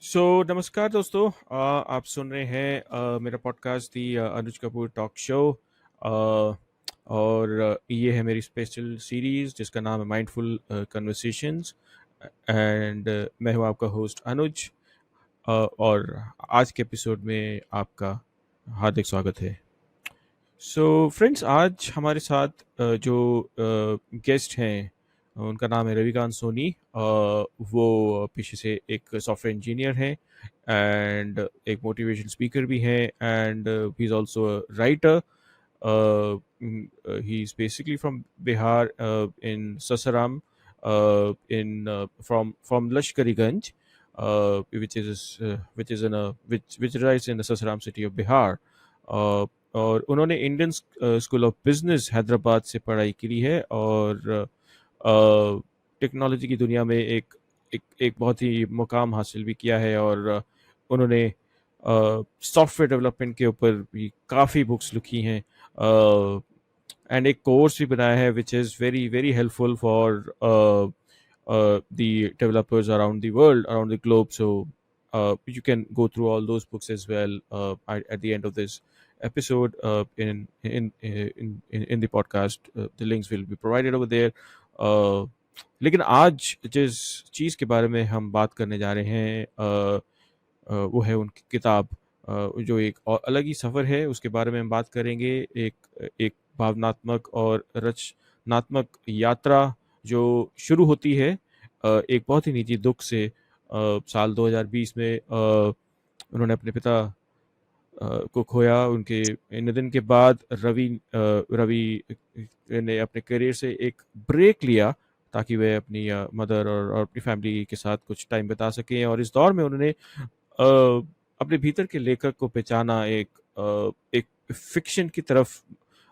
नमस्कार दोस्तों। आप सुन रहे हैं मेरा पॉडकास्ट दी अनुज कपूर टॉक शो। और ये है मेरी स्पेशल सीरीज जिसका नाम है माइंडफुल कन्वर्सेशंस। एंड मैं हूँ आपका होस्ट अनुज। और आज के एपिसोड में आपका हार्दिक स्वागत है। फ्रेंड्स, आज हमारे साथ जो गेस्ट हैं उनका नाम है रविकांत सोनी। वो पेशे से एक सॉफ्टवेयर इंजीनियर हैं एंड एक मोटिवेशन स्पीकर भी हैं and he is also a writer. He is basically from Bihar, in Sasaram, from Lashkariganj, which is in a which resides in the Sasaram city of Bihar. और उन्होंने Indian school of business Hyderabad से पढ़ाई की है और technology की दुनिया में एक बहुत ही मुकाम हासिल भी किया है। और उन्होंने सॉफ्टवेयर डेवलपमेंट के ऊपर भी काफ़ी बुक्स लिखी हैं एंड एक कोर्स भी बनाया है which is very very helpful for the developers around the world, around the globe. You can go through all those books as well at the end of this episode in the podcast. The links will be provided over there. लेकिन आज जिस चीज़ के बारे में हम बात करने जा रहे हैं वो है उनकी किताब, जो एक और अलग ही सफ़र है उसके बारे में हम बात करेंगे। एक एक भावनात्मक और रचनात्मक यात्रा जो शुरू होती है एक बहुत ही निजी दुख से। साल 2020 में उन्होंने अपने पिता को खोया। उनके निधन के बाद रवि ने अपने करियर से एक ब्रेक लिया ताकि वे अपनी मदर और अपनी फैमिली के साथ कुछ टाइम बिता सकें। और इस दौर में उन्होंने अपने भीतर के लेखक को पहचाना, एक फिक्शन की तरफ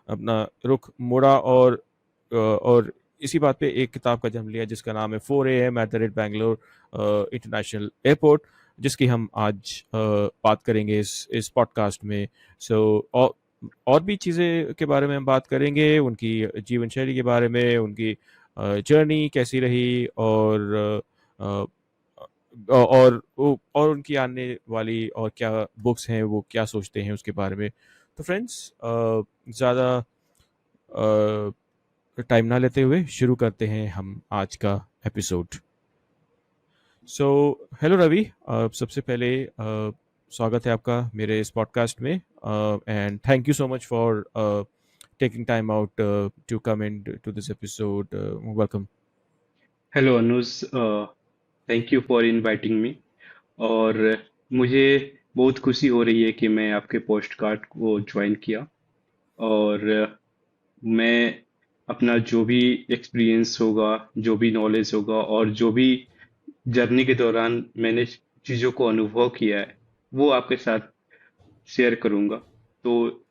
अपना रुख मोड़ा और इसी बात पे एक किताब का जन्म लिया जिसका नाम है 4 AM at the rate Bangalore international airport, जिसकी हम आज बात करेंगे इस पॉडकास्ट में। और भी चीज़ें के बारे में हम बात करेंगे, उनकी जीवन शैली के बारे में, उनकी जर्नी कैसी रही और और उनकी आने वाली और क्या बुक्स हैं, वो क्या सोचते हैं उसके बारे में। तो फ्रेंड्स, ज़्यादा टाइम ना लेते हुए शुरू करते हैं हम आज का एपिसोड। हेलो रवि, सबसे पहले स्वागत है आपका मेरे इस पॉडकास्ट में and thank you so much for taking time out to come in to this episode. Welcome. Hello Anuj, thank you for inviting me. और मुझे बहुत खुशी हो रही है कि मैं आपके पोस्ट कार्ड को ज्वाइन किया। और मैं अपना जो भी एक्सपीरियंस होगा, जो भी नॉलेज होगा और जो भी जर्नी के दौरान मैंने चीज़ों को अनुभव किया है वो आपके साथ शेयर करूँगा। तो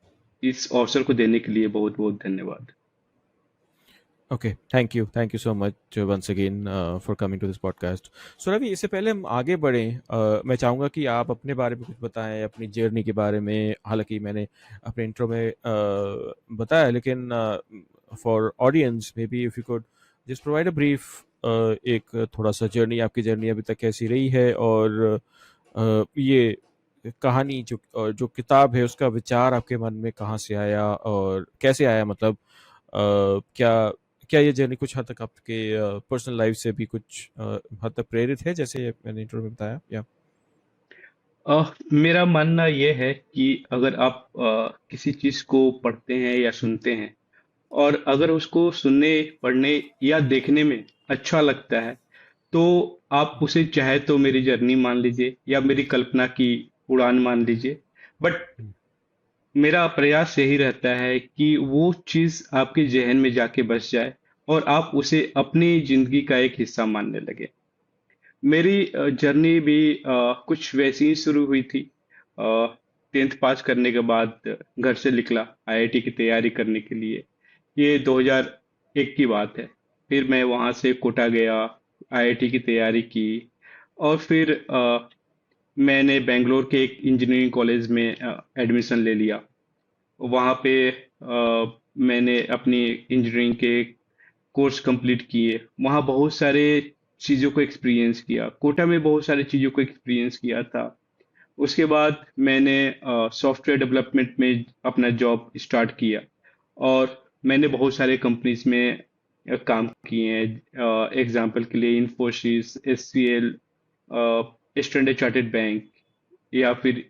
इस अवसर को देने के लिए बहुत बहुत धन्यवाद। Okay, thank you so much once again for coming to this podcast. So Ravi, इससे पहले हम आगे बढ़ें, मैं चाहूँगा कि आप अपने बारे में कुछ बताएं, अपनी जर्नी के बारे में। हालांकि मैंने अपने इंट्रो में बताया, लेकिन for audience may be if you could just provide a brief, एक थोड़ा सा जर्नी, आपकी जर्नी अभी तक कैसी रही है और ये कहानी जो किताब है उसका विचार आपके मन में कहाँ से आया और कैसे आया, मतलब क्या क्या ये जर्नी कुछ हद तक आपके पर्सनल लाइफ से भी कुछ हद तक प्रेरित है, जैसे मैंने इंट्रो में बताया? या मेरा मानना यह है कि अगर आप किसी चीज को पढ़ते हैं या सुनते हैं और अगर उसको सुनने, पढ़ने या देखने में अच्छा लगता है तो आप उसे चाहे तो मेरी जर्नी मान लीजिए या मेरी कल्पना की उड़ान मान लीजिए। बट मेरा प्रयास यही रहता है कि वो चीज आपके जहन में जाके बस जाए और आप उसे अपनी जिंदगी का एक हिस्सा मानने लगे। मेरी जर्नी भी कुछ वैसी ही शुरू हुई थी। 10th पास करने के बाद घर से निकला आईआईटी की तैयारी करने के लिए। ये 2001 की बात है। फिर मैं वहाँ से कोटा गया, आईआईटी की तैयारी की और फिर मैंने बेंगलोर के एक इंजीनियरिंग कॉलेज में एडमिशन ले लिया। वहाँ पे मैंने अपनी इंजीनियरिंग के कोर्स कंप्लीट किए। वहाँ बहुत सारे चीज़ों को एक्सपीरियंस किया, कोटा में बहुत सारी चीज़ों को एक्सपीरियंस किया था। उसके बाद मैंने सॉफ्टवेयर डेवलपमेंट में अपना जॉब स्टार्ट किया, और मैंने बहुत सारे कंपनीज में काम किए हैं। एग्जांपल के लिए Infosys, HCL, standard chartered bank, या फिर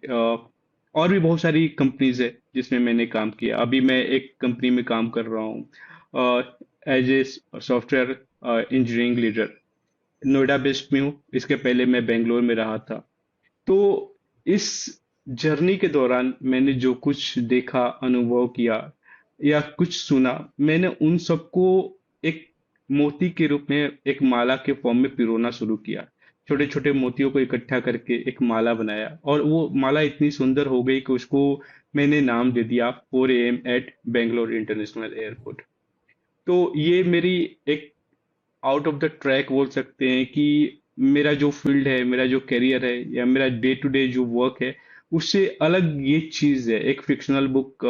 और भी बहुत सारी कंपनीज है जिसमें मैंने काम किया। अभी मैं एक कंपनी में काम कर रहा हूँ as a software engineering leader. Noida based में हूँ, इसके पहले मैं बेंगलोर में रहा था। तो इस जर्नी के दौरान मैंने जो कुछ देखा, अनुभव किया या कुछ सुना, मैंने उन सबको एक मोती के रूप में, एक माला के फॉर्म में पिरोना शुरू किया। छोटे छोटे मोतियों को इकट्ठा करके एक माला बनाया, और वो माला इतनी सुंदर हो गई कि उसको मैंने नाम दे दिया 4 AM at Bangalore international airport. तो ये मेरी एक आउट ऑफ द ट्रैक बोल सकते हैं कि मेरा जो फील्ड है, मेरा जो करियर है, या मेरा डे टू डे जो वर्क है, उससे अलग ये चीज है। एक फिक्शनल बुक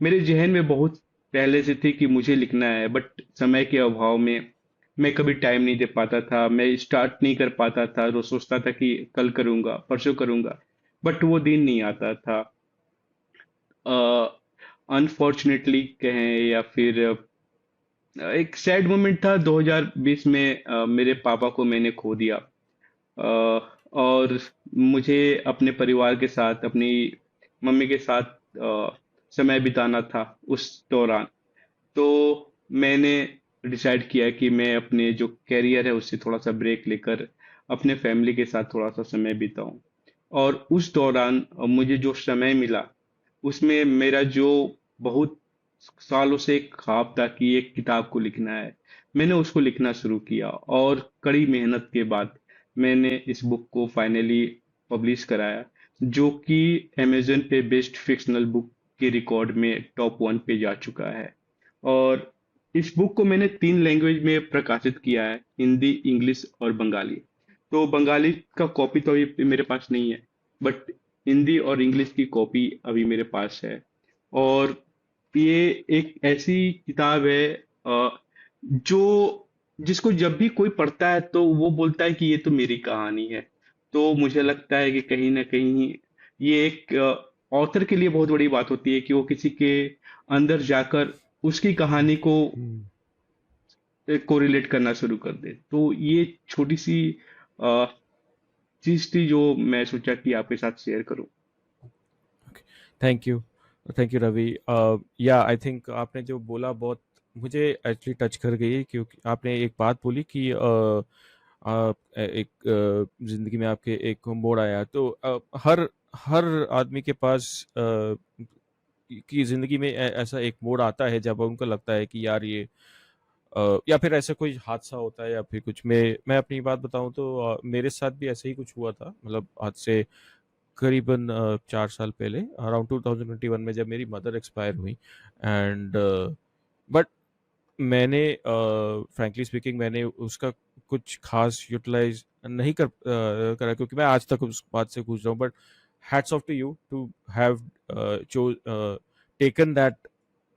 मेरे जहन में बहुत पहले से थी कि मुझे लिखना है, बट समय के अभाव में मैं कभी टाइम नहीं दे पाता था, मैं स्टार्ट नहीं कर पाता था। रोज सोचता था कि कल करूंगा, परसों करूंगा, बट वो दिन नहीं आता था। अनफॉर्चुनेटली कहें, या फिर एक सैड मोमेंट था 2020 में। मेरे पापा को मैंने खो दिया। और मुझे अपने परिवार के साथ, अपनी मम्मी के साथ समय बिताना था उस दौरान। तो मैंने डिसाइड किया कि मैं अपने जो कैरियर है उससे थोड़ा सा ब्रेक लेकर अपने फैमिली के साथ थोड़ा सा समय बिताऊं। और उस दौरान मुझे जो समय मिला, उसमें मेरा जो बहुत सालों से एक ख्वाब था कि एक किताब को लिखना है, मैंने उसको लिखना शुरू किया। और कड़ी मेहनत के बाद मैंने इस बुक को फाइनली पब्लिश कराया, जो कि अमेजन पे बेस्ट फिक्शनल बुक के रिकॉर्ड में टॉप 1 पे जा चुका है। और इस बुक को मैंने 3 लैंग्वेज में प्रकाशित किया है, हिंदी, इंग्लिश और बंगाली। तो बंगाली का कॉपी तो अभी मेरे पास नहीं है, बट हिंदी और इंग्लिश की कॉपी अभी मेरे पास है। और ये एक ऐसी किताब है जो जिसको जब भी कोई पढ़ता है तो वो बोलता है कि ये तो मेरी कहानी है। तो मुझे लगता है कि कहीं ना कहीं ये एक ऑथर के लिए बहुत बड़ी बात होती है कि वो किसी के अंदर जाकर उसकी कहानी को हम्म। कोरिलेट करना शुरू कर दे। तो ये छोटी सी अ, चीज थी जो मैं सोचा कि आपके साथ शेयर करूं। Thank you, thank you Ravi. Yeah I think आपने जो बोला बहुत मुझे एक्चुअली टच कर गई, क्योंकि आपने एक बात बोली कि आप एक जिंदगी में आपके एक मोड़ आया, तो हर हर आदमी के पास की जिंदगी में ऐसा एक मोड़ आता है जब उनको लगता है कि यार ये या फिर ऐसा कोई हादसा होता है या फिर कुछ। मैं अपनी बात बताऊं तो मेरे साथ भी ऐसे ही कुछ हुआ था, मतलब आज से करीबन 4 साल पहले, अराउंड 2021 में, जब मेरी मदर एक्सपायर हुई। एंड बट मैंने फ्रैंकली स्पीकिंग मैंने उसका कुछ खास यूटिलाइज नहीं करा, क्योंकि मैं आज तक उस बात से पूछ रहा हूँ। But hats off to you to have taken that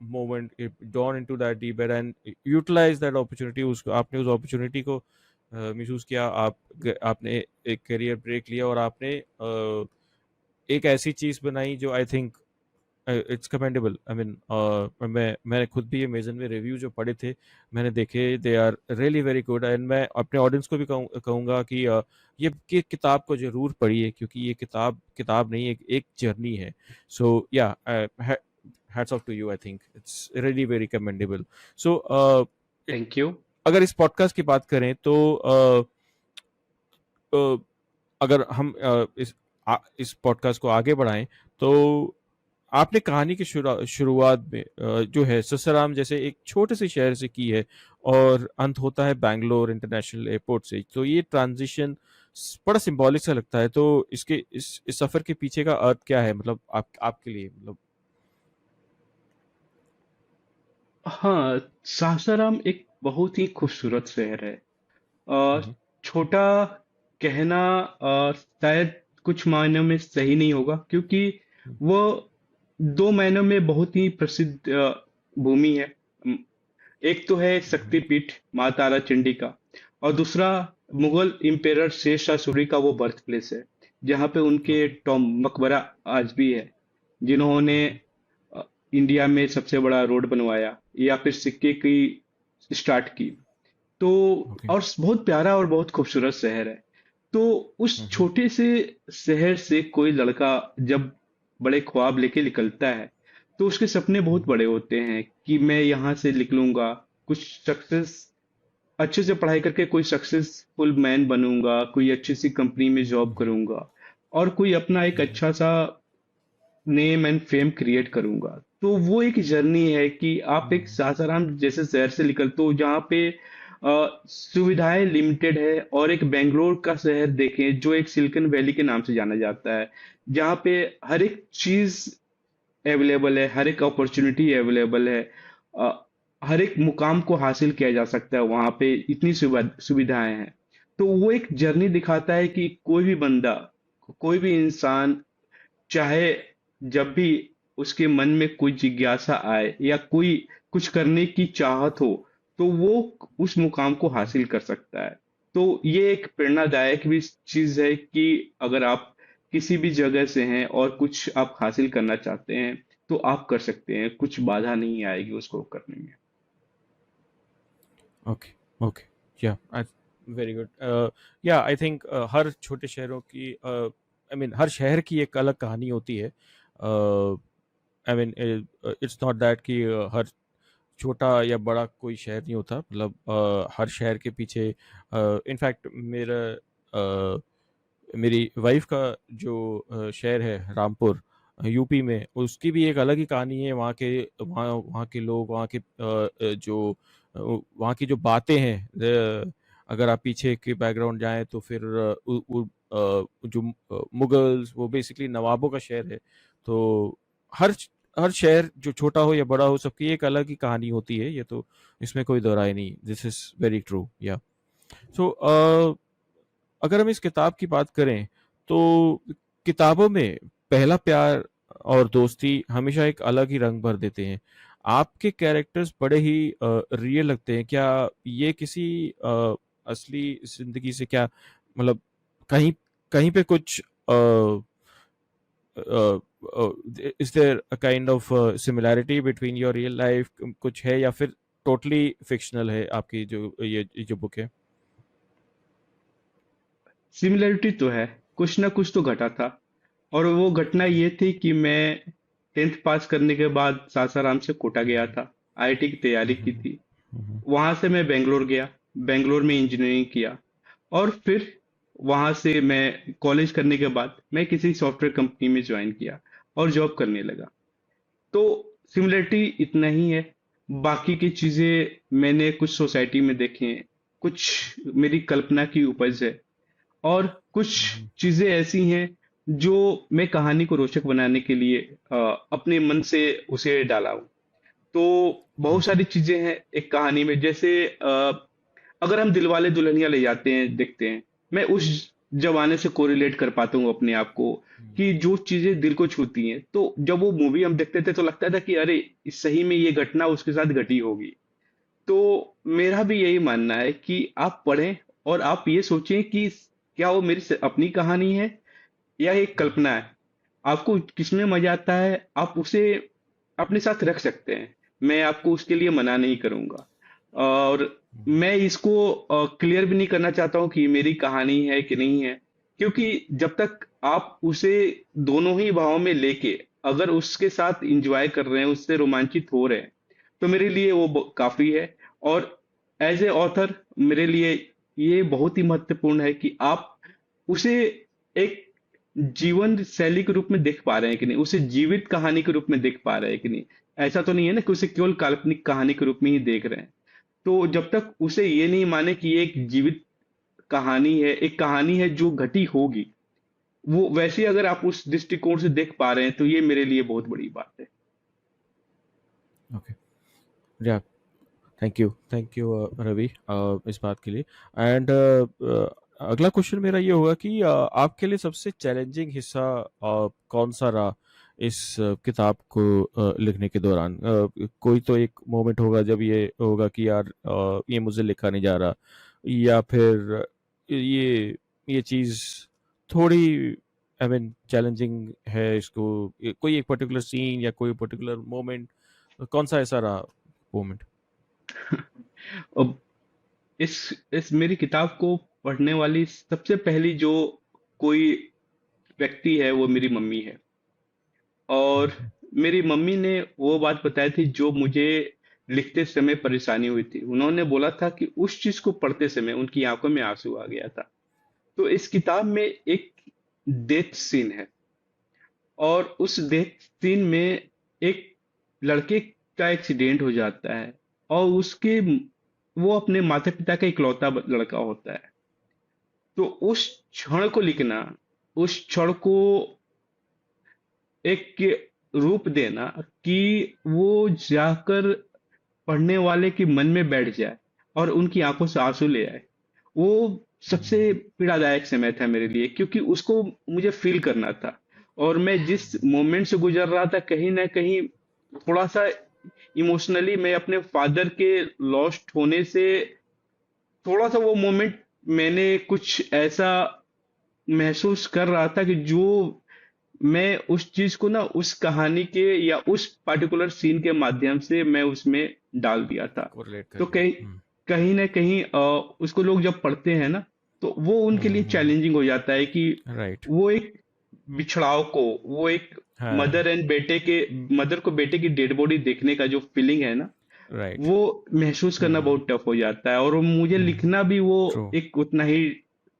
moment, gone into that deep and utilise that opportunity. उसको आपने उस अपॉर्चुनिटी को मिसयूज किया। आपने एक करियर ब्रेक लिया और आपने एक ऐसी चीज बनाई जो आई think it's commendable. I mean मैंने खुद भी अमेजन में रिव्यू जो पढ़े थे, मैंने देखे, they are really very good. And मैं अपने ऑडियंस को भी कहूँगा कि ये कि किताब को जरूर पढ़िए, क्योंकि ये किताब किताब नहीं, एक जर्नी है। So yeah hats off to you, I think it's really very commendable. So thank you. अगर इस पॉडकास्ट की बात करें तो अ, अगर हम इस पॉडकास्ट को आगे बढ़ाएं, तो आपने कहानी की शुरुआत में जो है ससाराम जैसे एक छोटे से शहर से की है, और अंत होता है बैंगलोर इंटरनेशनल एयरपोर्ट से। तो ये ट्रांजिशन बड़ा सिंबॉलिक सा लगता है। तो इसके इस सफर के पीछे का अर्थ क्या है, मतलब आपके लिए, मतलब। हाँ, सासाराम एक बहुत ही खूबसूरत शहर है। हम्म। छोटा कहना शायद कुछ मायनों में सही नहीं होगा, क्योंकि वो 2 मायनों में बहुत ही प्रसिद्ध भूमि है। एक तो है हम्म। शक्तिपीठ माँ तारा चंडी का, और दूसरा मुगल इम्पेरर शेरशाह सूरी का वो बर्थ प्लेस है, जहाँ पे उनके ओके। टॉम मकबरा आज भी है, जिन्होंने अ, इंडिया में सबसे बड़ा रोड बनवाया या फिर सिक्के की स्टार्ट की। तो ओके। और बहुत प्यारा और बहुत खूबसूरत शहर है। तो उस हम्म। छोटे से शहर से कोई लड़का जब बड़े ख्वाब लेके निकलता है, तो उसके सपने बहुत हम्म। बड़े होते हैं कि मैं यहाँ से निकलूंगा, कुछ सक्सेस, अच्छे से पढ़ाई करके कोई सक्सेसफुल मैन बनूंगा, कोई अच्छी सी कंपनी में जॉब हम्म। करूंगा और कोई अपना एक हम्म। अच्छा सा नेम एंड फेम क्रिएट करूंगा। तो वो एक जर्नी है कि आप एक हम्म। सासाराम जैसे शहर से निकलते हो जहाँ पे सुविधाएं लिमिटेड है, और एक बेंगलोर का शहर देखें जो एक सिलिकॉन वैली के नाम से जाना जाता है, जहाँ पे हर एक चीज अवेलेबल है, हर एक अपॉर्चुनिटी अवेलेबल है, अ, हर एक मुकाम को हासिल किया जा सकता है, वहाँ पे इतनी सुविधाएं हैं। तो वो एक जर्नी दिखाता है कि कोई भी बंदा, कोई भी इंसान, चाहे जब भी उसके मन में कोई जिज्ञासा आए या कोई कुछ करने की चाहत हो, तो वो उस मुकाम को हम्म। हासिल कर सकता है। तो ये एक प्रेरणादायक भी चीज है कि अगर आप किसी भी जगह से हैं और कुछ आप हासिल करना चाहते हैं, तो आप कर सकते हैं, कुछ बाधा नहीं आएगी उसको करने में। ओके। ओके। या आई वेरी गुड। या आई थिंक हर छोटे शहरों की आई मीन हर शहर की एक अलग कहानी होती है। I mean it's not that कि हर छोटा या बड़ा कोई शहर नहीं होता, मतलब हर शहर के पीछे इनफैक्ट मेरी वाइफ का जो शहर है रामपुर यूपी में, उसकी भी एक अलग ही कहानी है। वहाँ के लोग, वहाँ के जो वहाँ की जो बातें हैं, अगर आप पीछे के बैकग्राउंड जाएं तो फिर जो मुगल्स, वो बेसिकली नवाबों का शहर है। तो हर हर शहर जो छोटा हो या बड़ा हो, सबकी एक अलग ही कहानी होती है, ये तो इसमें कोई दो राय नहीं। This is very true. या सो अगर हम इस किताब की बात करें तो किताबों में पहला प्यार और दोस्ती हमेशा एक अलग ही रंग भर देते हैं। आपके कैरेक्टर्स बड़े ही रियल लगते हैं। क्या ये किसी असली जिंदगी से, क्या मतलब कहीं कहीं पे कुछ is there a kind of similarity between your real life, कुछ है, या फिर टोटली फिक्शनल है आपकी ये जो बुक है? सिमिलरिटी तो है, कुछ ना कुछ तो घटा था। और वो घटना ये थी कि मैं 10th पास करने के बाद सासाराम से कोटा गया था, आईआईटी की तैयारी की हम्म। थी। हम्म। वहां से मैं बेंगलोर गया, बेंगलोर में इंजीनियरिंग किया, और फिर वहां से मैं कॉलेज करने के बाद मैं किसी सॉफ्टवेयर कंपनी में ज्वाइन किया और जॉब करने लगा। तो सिमिलरिटी इतना ही है। बाकी की चीजें मैंने कुछ सोसाइटी में देखे हैं, कुछ मेरी कल्पना की उपज है, और कुछ हम्म। चीजें ऐसी हैं जो मैं कहानी को रोचक बनाने के लिए अपने मन से उसे डाला हूं। तो बहुत ओके। सारी चीजें हैं एक कहानी में, जैसे अगर हम दिलवाले दुल्हनिया ले जाते हैं देखते हैं, मैं उस जमाने से कोरिलेट कर पाता हूँ अपने आप को, कि जो चीजें दिल को छूती हैं, तो जब वो मूवी हम देखते थे तो लगता था कि अरे इस सही में ये घटना उसके साथ घटी होगी। तो मेरा भी यही मानना है कि आप पढ़ें और आप ये सोचें कि क्या वो मेरी अपनी कहानी है या एक कल्पना है। आपको किसमें मजा आता है आप उसे अपने साथ रख सकते हैं, मैं आपको उसके लिए मना नहीं करूंगा। और मैं इसको क्लियर भी नहीं करना चाहता हूँ कि मेरी कहानी है कि नहीं है, क्योंकि जब तक आप उसे दोनों ही भावों में लेके अगर उसके साथ इंजॉय कर रहे हैं, उससे रोमांचित हो रहे हैं, तो मेरे लिए वो काफी है। और एज ए ऑथर मेरे लिए ये बहुत ही महत्वपूर्ण है कि आप उसे एक जीवन शैली के रूप में देख पा रहे हैं कि नहीं, उसे जीवित कहानी के रूप में देख पा रहे हैं कि नहीं। ऐसा तो नहीं है ना कि उसे केवल काल्पनिक कहानी के रूप में ही देख रहे हैं। तो जब तक उसे ये नहीं माने कि ये एक जीवित कहानी है, एक कहानी है जो घटी होगी, वो वैसे अगर आप उस दृष्टिकोण से देख पा रहे हैं, तो ये मेरे लिए बहुत बड़ी बात है। ओके। या थैंक यू रवि इस बात के लिए। एंड अगला क्वेश्चन मेरा ये होगा कि आपके लिए सबसे चैलेंजिंग हिस्सा कौन सा रहा इस किताब को लिखने के दौरान? कोई तो एक मोमेंट होगा जब ये होगा कि यार ये मुझे लिखा नहीं जा रहा, या फिर ये चीज़ थोड़ी आई मीन चैलेंजिंग है इसको, कोई एक पर्टिकुलर सीन या कोई पर्टिकुलर मोमेंट, कौन सा ऐसा रहा मोमेंट? अब इस मेरी किताब को पढ़ने वाली सबसे पहली जो कोई व्यक्ति है वो मेरी मम्मी है। और मेरी मम्मी ने वो बात बताई थी जो मुझे लिखते समय परेशानी हुई थी। उन्होंने बोला था कि उस चीज को पढ़ते समय उनकी आंखों में आंसू आ गया था। तो इस किताब में एक डेथ सीन है, और उस डेथ सीन में एक लड़के का एक्सीडेंट हो जाता है, और उसके वो अपने माता पिता का इकलौता लड़का होता है। तो उस क्षण को लिखना, उस क्षण को एक रूप देना कि वो जाकर पढ़ने वाले के मन में बैठ जाए और उनकी आंखों से आंसू ले आए, वो सबसे पीड़ादायक समय था मेरे लिए, क्योंकि उसको मुझे फील करना था। और मैं जिस मोमेंट से गुजर रहा था, कहीं ना कहीं थोड़ा सा इमोशनली मैं अपने फादर के लॉस्ट होने से थोड़ा सा वो मोमेंट मैंने कुछ ऐसा महसूस कर रहा था कि जो मैं उस चीज को ना उस कहानी के या उस पर्टिकुलर सीन के माध्यम से मैं उसमें डाल दिया था। कोरिलेट कर तो लिया। कहीं कहीं ना कहीं उसको लोग जब पढ़ते हैं ना, तो वो उनके लिए चैलेंजिंग हो जाता है कि राइट। वो एक बिछड़ाव को, वो एक हाँ। मदर एंड बेटे के, मदर को बेटे की डेड बॉडी देखने का जो फीलिंग है ना, राइट। वो महसूस करना बहुत टफ हो जाता है। और मुझे लिखना भी वो ट्रू। एक उतना ही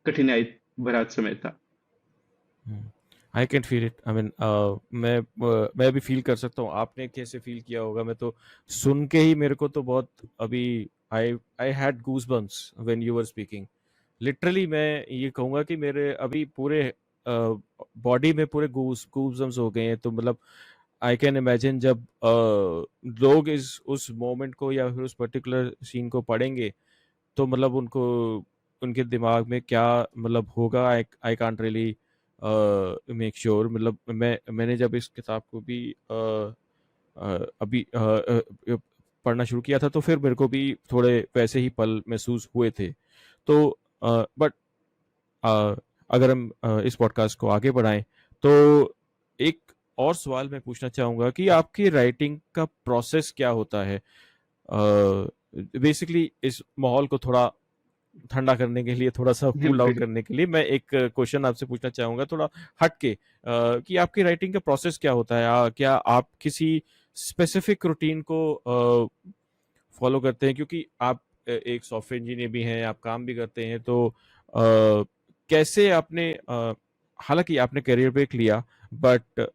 कठिनाई भरा समय था। I can feel it, I mean मैं भी फील कर सकता हूँ आपने कैसे फील किया होगा। मैं तो सुन के ही मेरे को तो बहुत अभी I I had goose bumps when you were speaking. Literally मैं ये कहूँगा कि मेरे अभी पूरे बॉडी में पूरे गूज बम्प्स हो गए हैं। तो मतलब आई कैन इमेजिन जब लोग इस उस मोमेंट को या फिर उस पर्टिकुलर सीन को पढ़ेंगे, तो मतलब उनको उनके दिमाग में क्या मतलब होगा। I I can't really make sure. मतलब मैंने जब इस किताब को भी अभी पढ़ना शुरू किया था, तो फिर मेरे को भी थोड़े वैसे ही पल महसूस हुए थे। तो बट अगर हम इस पॉडकास्ट को आगे बढ़ाएं, तो एक और सवाल मैं पूछना चाहूँगा कि आपकी राइटिंग का प्रोसेस क्या होता है। बेसिकली इस माहौल को थोड़ा ठंडा करने के लिए, थोड़ा सा कूल डाउन बिल्कुल। करने के लिए, मैं एक क्वेश्चन आपसे पूछना चाहूंगा थोड़ा हट के, कि आपकी राइटिंग का प्रोसेस क्या होता है। क्या आप किसी स्पेसिफिक रूटीन को फॉलो करते हैं, क्योंकि आप एक सॉफ्टवेयर इंजीनियर भी हैं, आप काम भी करते हैं, तो कैसे आपने हालांकि आपने करियर ब्रेक लिया, बट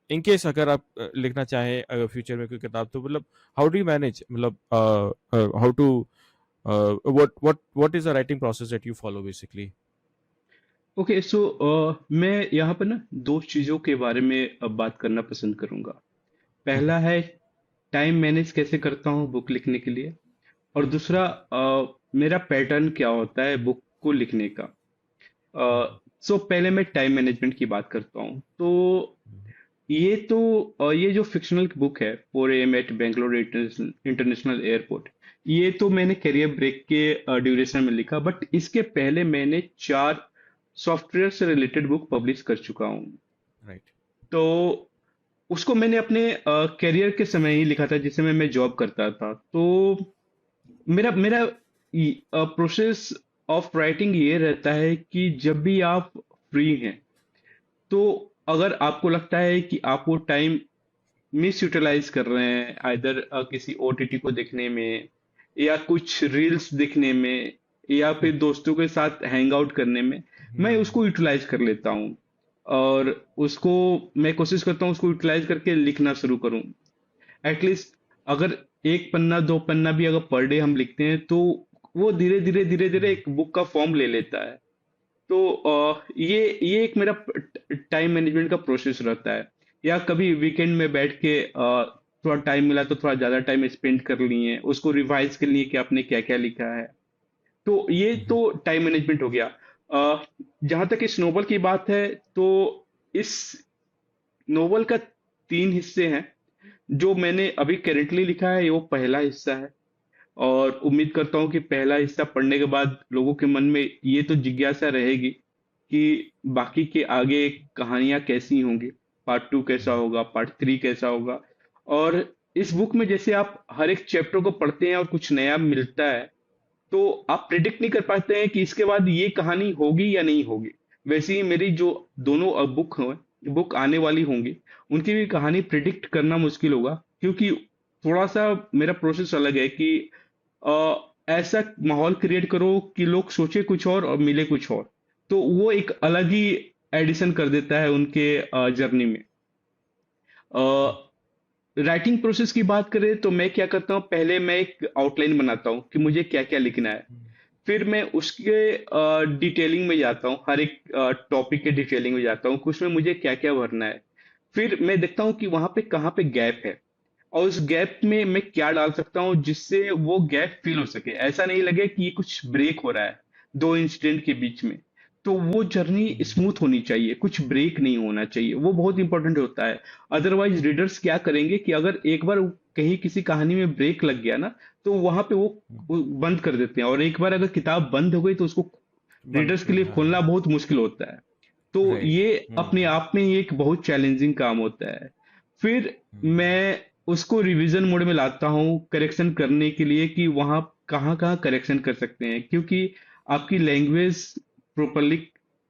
इन केस अगर आप लिखना चाहें अगर फ्यूचर में कोई किताब, तो मतलब हाउ डू यू मैनेज, मतलब how to what is the writing process that you follow basically? Okay, so मैं यहाँ पर ना दो चीजों के बारे में अब बात करना पसंद करूंगा। Mhm. पहला है टाइम मैनेज कैसे करता हूँ बुक लिखने के लिए, और दूसरा मेरा पैटर्न क्या होता है बुक को लिखने का। सो पहले मैं टाइम मैनेजमेंट की बात करता हूँ। तो ये तो ये जो फिक्शनल बुक है 4 AM at Bangalore international airport, ये तो मैंने करियर ब्रेक के ड्यूरेशन में लिखा, बट इसके पहले मैंने 4 सॉफ्टवेयर से रिलेटेड बुक पब्लिश कर चुका हूँ। Right. तो उसको मैंने अपने करियर के समय ही लिखा था, जिस समय मैं जॉब करता था। तो मेरा मेरा प्रोसेस ऑफ राइटिंग ये रहता है कि जब भी आप फ्री हैं, तो अगर आपको लगता है कि आप वो टाइम मिस यूटिलाइज कर रहे हैं, आइदर किसी ओटीटी को देखने में, या कुछ रील्स देखने में, या फिर दोस्तों के साथ हैंग आउट करने में, मैं उसको यूटिलाइज कर लेता हूँ। और उसको मैं कोशिश करता हूँ उसको यूटिलाइज करके लिखना शुरू करूँ। एटलीस्ट अगर एक पन्ना दो पन्ना भी अगर पर डे हम लिखते हैं, तो वो धीरे धीरे एक बुक का फॉर्म ले लेता है। तो ये एक मेरा टाइम मैनेजमेंट का प्रोसेस रहता है। या कभी वीकेंड में बैठ के थोड़ा टाइम मिला तो थोड़ा ज्यादा टाइम स्पेंड कर लिए उसको रिवाइज कर लिए कि आपने क्या क्या लिखा है। तो ये तो टाइम मैनेजमेंट हो गया। जहां तक इस नोवेल की बात है, तो इस नोवेल का 3 हिस्से हैं। जो मैंने अभी करेंटली लिखा है वो पहला हिस्सा है। और उम्मीद करता हूँ कि पहला हिस्सा पढ़ने के बाद लोगों के मन में ये तो जिज्ञासा रहेगी कि बाकी के आगे कहानियां कैसी होंगी, पार्ट टू कैसा होगा, पार्ट थ्री कैसा होगा। और इस बुक में जैसे आप हर एक चैप्टर को पढ़ते हैं और कुछ नया मिलता है, तो आप प्रिडिक्ट नहीं कर पाते हैं कि इसके बाद ये कहानी होगी या नहीं होगी। वैसे ही मेरी जो दोनों बुक आने वाली होंगी, उनकी भी कहानी प्रिडिक्ट करना मुश्किल होगा, क्योंकि थोड़ा सा मेरा प्रोसेस अलग है कि ऐसा माहौल क्रिएट करो कि लोग सोचे कुछ और मिले कुछ और। तो वो एक अलग ही एडिशन कर देता है उनके जर्नी में। राइटिंग प्रोसेस की बात करें तो मैं क्या करता हूँ, पहले मैं एक आउटलाइन बनाता हूँ कि मुझे क्या क्या लिखना है। फिर मैं उसके डिटेलिंग में जाता हूँ, हर एक टॉपिक के डिटेलिंग में जाता हूँ कि उसमें मुझे क्या क्या भरना है। फिर मैं देखता हूँ कि वहां पे कहाँ पे गैप है, और उस गैप में मैं क्या डाल सकता हूँ जिससे वो गैप फिल हो सके, ऐसा नहीं लगे कि ये कुछ ब्रेक हो रहा है दो इंसिडेंट के बीच में। तो वो जर्नी स्मूथ होनी चाहिए, कुछ ब्रेक नहीं होना चाहिए, वो बहुत इंपॉर्टेंट होता है। अदरवाइज रीडर्स क्या करेंगे कि अगर एक बार कहीं किसी कहानी में ब्रेक लग गया ना, तो वहां पे वो बंद कर देते हैं, और एक बार अगर किताब बंद हो गई तो उसको बंद रीडर्स के कर, लिए हाँ। खोलना बहुत मुश्किल होता है। तो राइट। ये अपने आप में ही एक बहुत चैलेंजिंग काम होता है। फिर मैं उसको रिवीजन मोड में लाता हूँ करेक्शन करने के लिए कि वहाँ कहाँ कहाँ करेक्शन कर सकते हैं, क्योंकि आपकी लैंग्वेज प्रॉपरली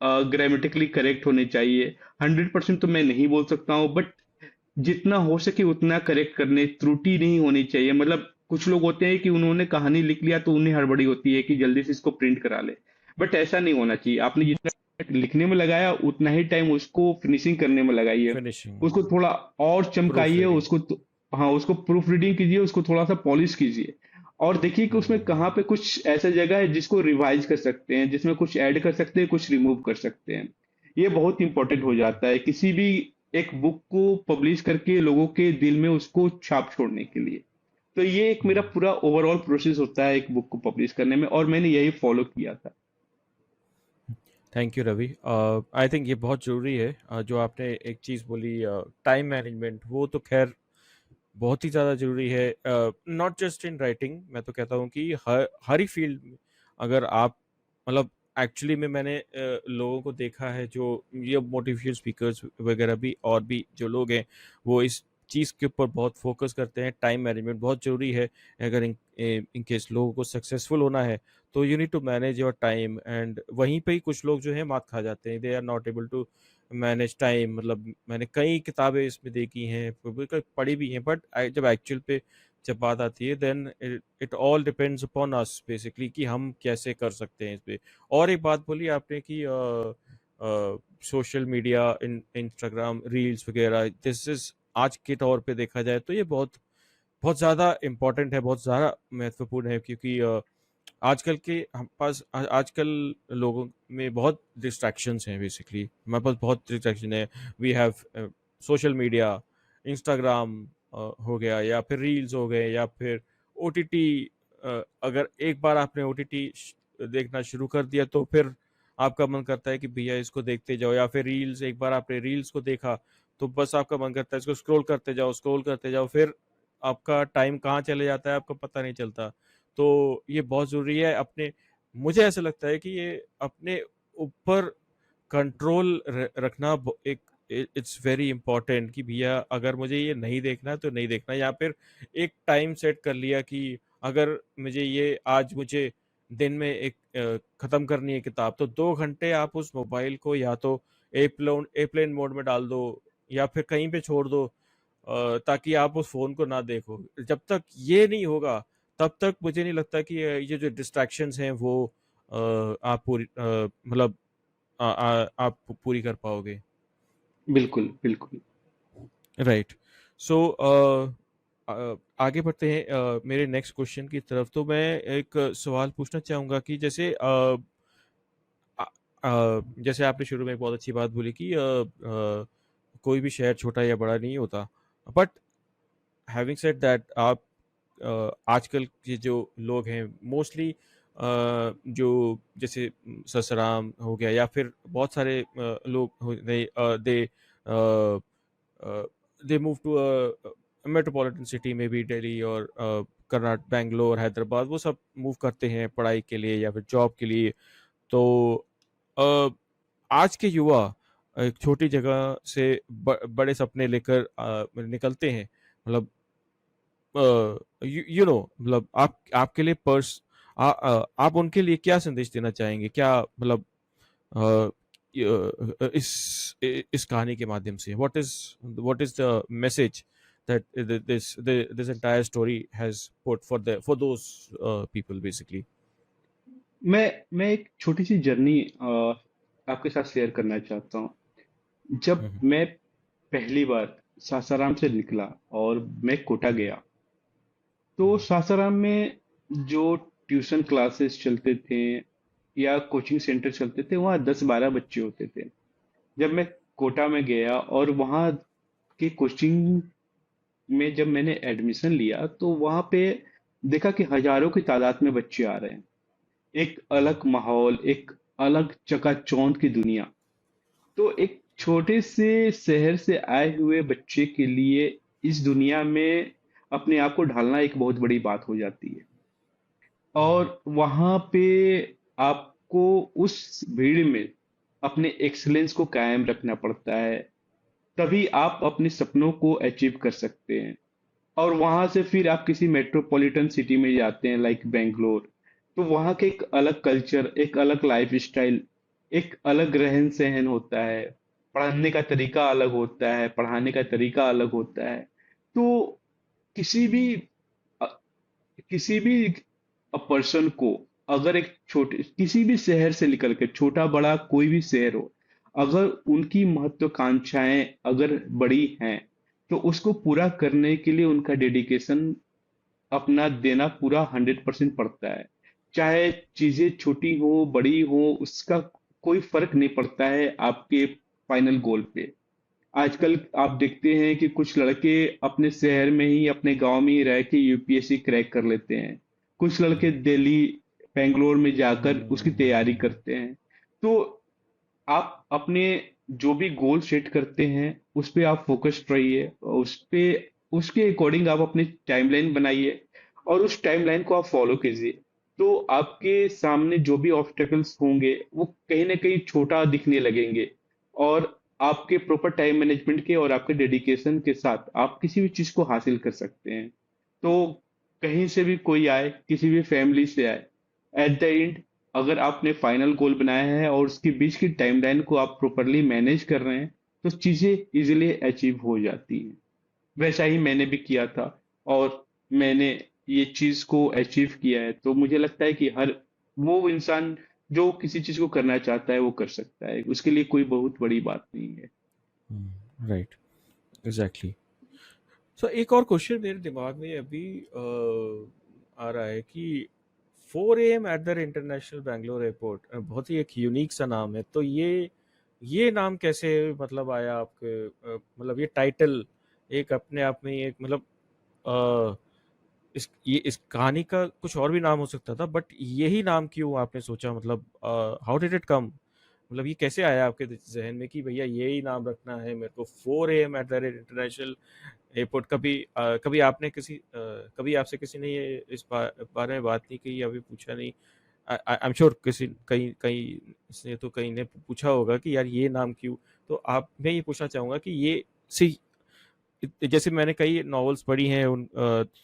ग्रामेटिकली करेक्ट होनी चाहिए। 100% तो मैं नहीं बोल सकता हूँ, बट जितना हो सके उतना करेक्ट करने, त्रुटि नहीं होनी चाहिए। मतलब कुछ लोग होते हैं कि उन्होंने कहानी लिख लिया तो उन्हें हड़बड़ी होती है कि जल्दी से इसको प्रिंट करा ले, बट ऐसा नहीं होना चाहिए। आपने जितना लिखने में लगाया उतना ही टाइम उसको फिनिशिंग करने में लगाइए, फिनिशिंग। उसको थोड़ा और प्रूफ चमकाइए, रीडिंग। उसको हाँ, उसको प्रूफ रीडिंग कीजिए, उसको थोड़ा सा पॉलिश कीजिए, और देखिए कि उसमें कहाँ पे कुछ ऐसा जगह है जिसको रिवाइज कर सकते हैं, जिसमें कुछ ऐड कर सकते हैं, कुछ रिमूव कर सकते हैं। ये बहुत इंपॉर्टेंट हो जाता है किसी भी एक बुक को पब्लिश करके लोगों के दिल में उसको छाप छोड़ने के लिए। तो ये एक मेरा पूरा ओवरऑल प्रोसेस होता है एक बुक को पब्लिश करने में, और मैंने यही फॉलो किया था। Thank you Ravi. I think ये बहुत ज़रूरी है। जो आपने एक चीज़ बोली, टाइम मैनेजमेंट, वो तो खैर बहुत ही ज़्यादा ज़रूरी है। नॉट जस्ट इन राइटिंग, मैं तो कहता हूँ कि हर ही फील्ड में अगर आप, मतलब एक्चुअली में मैंने लोगों को देखा है जो ये मोटिवेशनल स्पीकर्स वगैरह भी, और भी जो लोग हैं, वो इस चीज़ के ऊपर बहुत फोकस करते हैं। टाइम मैनेजमेंट बहुत ज़रूरी है। अगर इन केस लोगों को सक्सेसफुल होना है, तो you need to manage your time. And वहीं पे ही कुछ लोग जो है मात खा जाते हैं, they are not able to manage time. मतलब मैंने कई किताबें इसमें देखी हैं, पढ़ी भी हैं, बट जब एक्चुअल पे जब बात आती है, then it all depends upon us basically, कि हम कैसे कर सकते हैं इस पे। और एक बात बोली आपने कि सोशल मीडिया, इंस्टाग्राम रील्स वगैरह, दिस इज आज के तौर पे देखा जाए तो ये बहुत बहुत ज़्यादा इम्पोर्टेंट है, बहुत ज़्यादा महत्वपूर्ण है, क्योंकि आजकल के हम पास आजकल लोगों में बहुत डिस्ट्रैक्शंस हैं। बेसिकली हमारे पास बहुत डिस्ट्रैक्शन है। We have social media, Instagram हो गया, या फिर रील्स हो गए, या फिर ओटीटी। अगर एक बार आपने ओटीटी देखना शुरू कर दिया, तो फिर आपका मन करता है कि भैया इसको देखते जाओ। या फिर रील्स, एक बार आपने रील्स को देखा, तो बस आपका मन करता है इसको स्क्रॉल करते जाओ, स्क्रॉल करते जाओ। फिर आपका टाइम कहाँ चले जाता है आपको पता नहीं चलता। तो ये बहुत ज़रूरी है अपने, मुझे ऐसा लगता है कि ये अपने ऊपर कंट्रोल रखना एक, इट्स वेरी इंपॉर्टेंट, कि भैया अगर मुझे ये नहीं देखना है तो नहीं देखना। या फिर एक टाइम सेट कर लिया कि अगर मुझे ये आज मुझे दिन में एक ख़त्म करनी है किताब, तो 2 घंटे आप उस मोबाइल को या तो एयरप्लेन मोड में डाल दो, या फिर कहीं पे छोड़ दो, ताकि आप उस फोन को ना देखो। जब तक ये नहीं होगा, तब तक मुझे नहीं लगता कि ये जो डिस्ट्रैक्शंस हैं वो आप पूरी मतलब आप पूरी कर पाओगे। बिल्कुल बिल्कुल। राइट। सो आगे बढ़ते हैं मेरे नेक्स्ट क्वेश्चन की तरफ। तो मैं एक सवाल पूछना चाहूँगा कि जैसे जैसे आपने शुरू में एक बहुत अच्छी बात बोली कि कोई भी शहर छोटा या बड़ा नहीं होता, बट हैविंग सेड दैट, आप आजकल के जो लोग हैं मोस्टली, जो जैसे ससराम हो गया, या फिर बहुत सारे लोग they they move to metropolitan city में भी दिल्ली और कर्नाटक, बैंगलोर, हैदराबाद, वो सब मूव करते हैं पढ़ाई के लिए या फिर जॉब के लिए। तो अ, आज के युवा एक छोटी जगह से बड़े सपने लेकर निकलते हैं। मतलब यू नो, मतलब आप आपके लिए आप उनके लिए क्या संदेश देना चाहेंगे, क्या मतलब अ, इस कहानी के माध्यम से what is the message that this entire story has put for those people basically. मैं एक छोटी सी जर्नी आपके साथ शेयर करना चाहता हूँ। जब हम्म। मैं पहली बार सासाराम से निकला और मैं कोटा हम्म। गया, तो हम्म। सासाराम में जो ट्यूशन क्लासेस चलते थे या कोचिंग सेंटर चलते थे, वहाँ 10-12 बच्चे होते थे। जब मैं कोटा में गया और वहाँ के कोचिंग में जब मैंने एडमिशन लिया, तो वहाँ पे देखा कि हजारों की तादाद में बच्चे आ रहे हैं। एक हम्म। अलग माहौल, एक अलग चकाचौंध की दुनिया। तो एक छोटे से शहर से आए हुए बच्चे के लिए इस दुनिया में अपने आप को ढालना एक बहुत बड़ी बात हो जाती है। हम्म। और वहां पे आपको उस भीड़ में अपने एक्सीलेंस को कायम रखना पड़ता है। तभी आप अपने सपनों को अचीव कर सकते हैं। और वहां से फिर आप किसी मेट्रोपॉलिटन सिटी में जाते हैं, लाइक बेंगलोर। तो वहां के एक अलग कल्चर, एक अलग लाइफ स्टाइल, एक अलग रहन सहन होता है। पढ़ने का तरीका अलग होता है, पढ़ाने का तरीका अलग होता है। तो किसी भी अ, किसी भी पर्सन को, अगर एक छोटे किसी भी शहर से निकल के, छोटा बड़ा कोई भी शहर हो, अगर उनकी महत्वाकांक्षाएं अगर बड़ी हैं, तो उसको पूरा करने के लिए उनका डेडिकेशन, अपना देना पूरा 100% पड़ता है। चाहे चीजें छोटी हो बड़ी हो, उसका कोई फर्क नहीं पड़ता है आपके फाइनल गोल पे। आजकल आप देखते हैं कि कुछ लड़के अपने शहर में ही, अपने गांव में ही रह के यूपीएससी क्रैक कर लेते हैं। कुछ लड़के दिल्ली, बेंगलोर में जाकर उसकी तैयारी करते हैं। तो आप अपने जो भी गोल सेट करते हैं, उस पे आप फोकस्ड रहिए, और उस पे उसके अकॉर्डिंग आप अपनी टाइमलाइन बनाइए और उस टाइमलाइन को आप फॉलो कीजिए। तो आपके सामने जो भी ऑब्स्टेकल्स होंगे, वो कहीं ना कहीं छोटा दिखने लगेंगे। और आपके प्रॉपर टाइम मैनेजमेंट के और आपके डेडिकेशन के साथ आप किसी भी चीज को हासिल कर सकते हैं। तो कहीं से भी कोई आए, किसी भी फैमिली से आए, एट द एंड, अगर आपने फाइनल गोल बनाया है और उसके बीच की टाइमलाइन को आप प्रॉपरली मैनेज कर रहे हैं, तो चीजें इजीली अचीव हो जाती हैं। वैसा ही मैंने भी किया था, और मैंने ये चीज को अचीव किया है। तो मुझे लगता है कि हर वो इंसान जो किसी चीज को करना चाहता है, वो कर सकता है। उसके लिए कोई बहुत बड़ी बात नहीं है। Right, exactly. सो एक और क्वेश्चन मेरे दिमाग में अभी आ रहा है कि 4 AM at the international Bangalore airport, बहुत ही एक यूनिक सा नाम है। तो ये नाम कैसे मतलब आया आपके, मतलब ये टाइटल एक अपने आप में ही एक मतलब इस कहानी का कुछ और भी नाम हो सकता था, बट यही नाम क्यों आपने सोचा, मतलब हाउ डिड इट कम, मतलब ये कैसे आया आपके जहन में कि भैया यही नाम रखना है मेरे को, 4 AM at the international airport. कभी आपने कभी आपसे किसी ने ये बारे में बात नहीं की या फिर पूछा नहीं? आई एम श्योर किसी कहीं कहीं से तो कहीं ने पूछा होगा कि यार ये नाम क्यों। तो आप मैं ये पूछना चाहूंगा कि ये सी जैसे मैंने कई नॉवेल्स पढ़ी हैं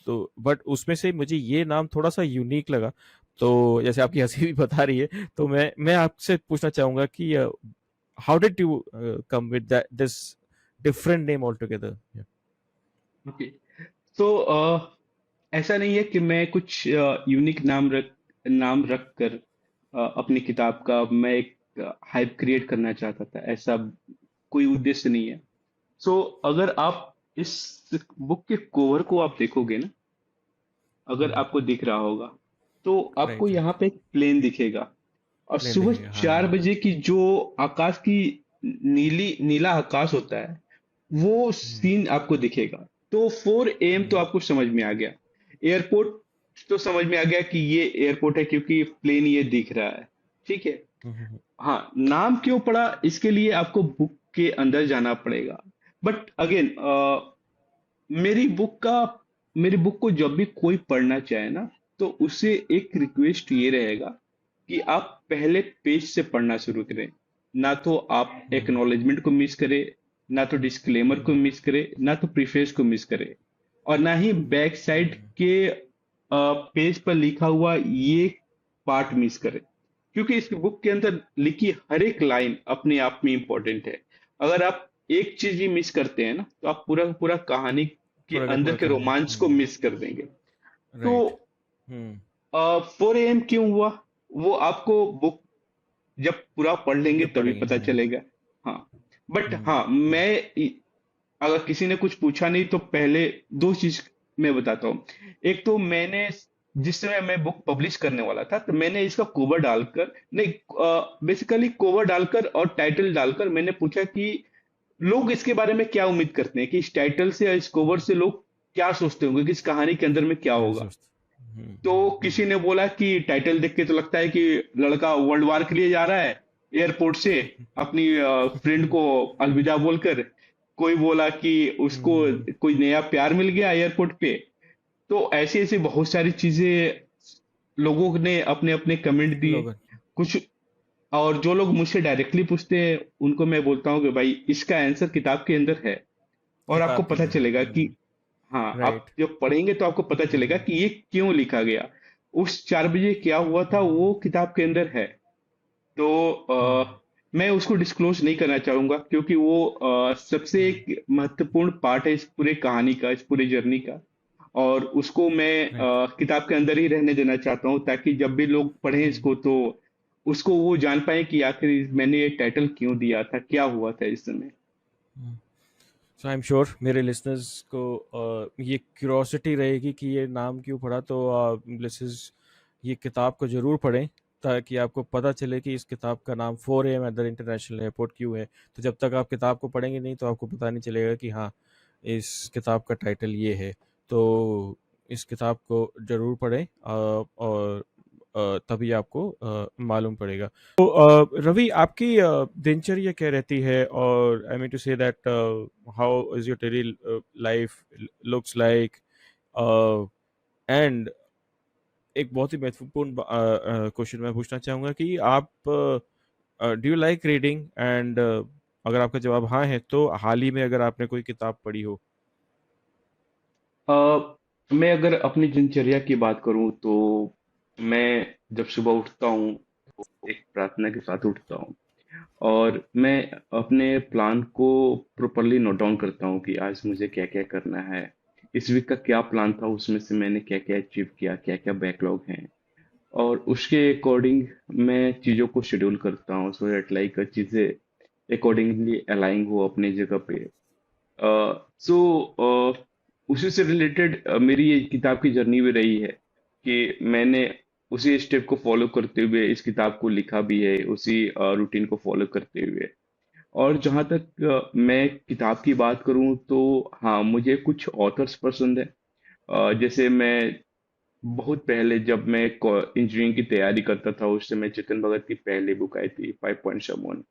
तो बट उसमें से मुझे ये नाम थोड़ा सा यूनिक लगा। तो जैसे आपकी हंसी भी बता रही है, तो मैं आपसे पूछना चाहूंगा कि how did you come with this different name all together? Okay. तो ऐसा नहीं है कि मैं कुछ यूनिक नाम रख कर अपनी किताब का मैं एक हाइप क्रिएट करना चाहता था। ऐसा कोई उद्देश्य नहीं है। सो अगर आप इस बुक के कवर को आप देखोगे ना, अगर आपको दिख रहा होगा, तो आपको राइट, यहाँ राइट। पे एक प्लेन दिखेगा। और प्लेन सुबह दिखेगा, हाँ, 4 बजे की जो आकाश की नीली नीला आकाश होता है, वो हम्म, सीन आपको दिखेगा। तो 4 AM तो हम्म, आपको समझ में आ गया। एयरपोर्ट तो समझ में आ गया कि ये एयरपोर्ट है, क्योंकि प्लेन ये दिख रहा है। ठीक है। हम्म, हाँ, नाम क्यों पड़ा, इसके लिए आपको बुक के अंदर जाना पड़ेगा। बट अगेन, मेरी बुक का मेरी बुक को जब भी कोई पढ़ना चाहे ना, तो उसे एक रिक्वेस्ट ये रहेगा कि आप पहले पेज से पढ़ना शुरू करें। ना तो आप हम्म, एक्नॉलेजमेंट को मिस करें, ना तो डिस्क्लेमर को हम्म, मिस करें, ना तो प्रीफेस को मिस करें, और ना ही बैक साइड हम्म, के पेज पर लिखा हुआ ये पार्ट मिस करें। क्योंकि इस बुक के अंदर लिखी हर एक लाइन अपने आप में इंपॉर्टेंट है। अगर आप एक चीज भी मिस करते हैं ना, तो आप पूरा का पूरा कहानी के पूरा का अंदर पूरा के कहानी। रोमांच को मिस कर देंगे। तो राइट। हम्म, 4 AM क्यों हुआ, वो आपको बुक जब पूरा पढ़ लेंगे जब तभी पढ़ेंगे। पता हम्म, चलेगा। हाँ, बट हम्म, हाँ, अगर किसी ने कुछ पूछा नहीं तो पहले दो चीज मैं बताता हूँ। एक तो मैंने जिस समय मैं बुक पब्लिश करने वाला था, तो मैंने इसका कवर डालकर नहीं, बेसिकली कवर डालकर और टाइटल डालकर मैंने पूछा कि लोग इसके बारे में क्या उम्मीद करते हैं, कि इस टाइटल से या इस कवर से लोग क्या सोचते होंगे कि इस कहानी के अंदर में क्या क्या होगा। सोचते। तो किसी ने बोला कि टाइटल देख के तो लगता है कि लड़का वर्ल्ड वार के लिए जा रहा है एयरपोर्ट से अपनी फ्रेंड को अलविदा बोलकर। कोई बोला कि उसको हम्म, कोई नया प्यार मिल गया एयरपोर्ट पे। तो ऐसे ऐसे बहुत सारी चीजें लोगों ने अपने अपने कमेंट दिए। लोग। कुछ और जो लोग मुझसे डायरेक्टली पूछते हैं उनको मैं बोलता हूँ कि भाई इसका आंसर किताब के अंदर है, और आपको किताब के पता अंदर है। चलेगा कि हाँ, आप राइट। जब पढ़ेंगे तो आपको पता चलेगा हम्म, कि ये क्यों लिखा गया, उस 4 बजे क्या हुआ था वो किताब के अंदर है। तो हम्म, मैं उसको डिस्क्लोज नहीं करना चाहूंगा, क्योंकि वो सबसे हम्म, एक महत्वपूर्ण पार्ट है इस पूरे कहानी का, इस पूरे जर्नी का। और उसको मैं राइट। किताब के अंदर ही रहने देना चाहता हूँ, ताकि जब भी लोग पढ़ें हम्म, इसको तो उसको वो जान पाए कि आखिर मैंने ये टाइटल क्यों दिया था, क्या हुआ था इस समय। सो आई एम श्योर मेरे लिसनर्स को ये क्यूरोसिटी रहेगी कि ये नाम क्यों पढ़ा, तो लिसनर्स ये किताब को ज़रूर पढ़ें, ताकि आपको पता चले कि इस किताब का नाम 4 AM at the international airport क्यों है। तो जब तक आप किताब को पढ़ेंगे नहीं, तो आपको पता नहीं चलेगा कि हाँ, इस किताब का टाइटल ये है। तो इस किताब को ज़रूर पढ़ें, और तभी आपको मालूम पड़ेगा। तो रवि, आपकी दिनचर्या क्या रहती है, और I mean to say that how is your daily life looks like, and एक बहुत ही महत्वपूर्ण क्वेश्चन मैं पूछना चाहूँगा कि आप do you like reading, and अगर आपका जवाब हाँ है, तो हाल ही में अगर आपने कोई किताब पढ़ी हो। मैं अगर अपनी दिनचर्या की बात करूं तो मैं जब सुबह उठता हूं तो एक प्रार्थना के साथ उठता हूं, और मैं अपने प्लान को प्रॉपरली नोट डाउन करता हूँ कि आज मुझे क्या क्या करना है। इस वीक का क्या प्लान था, उसमें से मैंने क्या क्या अचीव किया, क्या क्या बैकलॉग हैं, और उसके अकॉर्डिंग मैं चीज़ों को शेड्यूल करता हूँ, सो दैट लाइक चीज़ें अकॉर्डिंगली अलाइन हो अपनी जगह पे। सो उसी से रिलेटेड मेरी ये किताब की जर्नी भी रही है कि मैंने उसी स्टेप को फॉलो करते हुए इस किताब को लिखा भी है, उसी रूटीन को फॉलो करते हुए। और जहाँ तक मैं किताब की बात करूँ तो हाँ, मुझे कुछ ऑथर्स पसंद है। जैसे मैं बहुत पहले जब मैं इंजीनियरिंग की तैयारी करता था, उस समय चेतन भगत की पहली बुक आई थी 5 पॉइंट,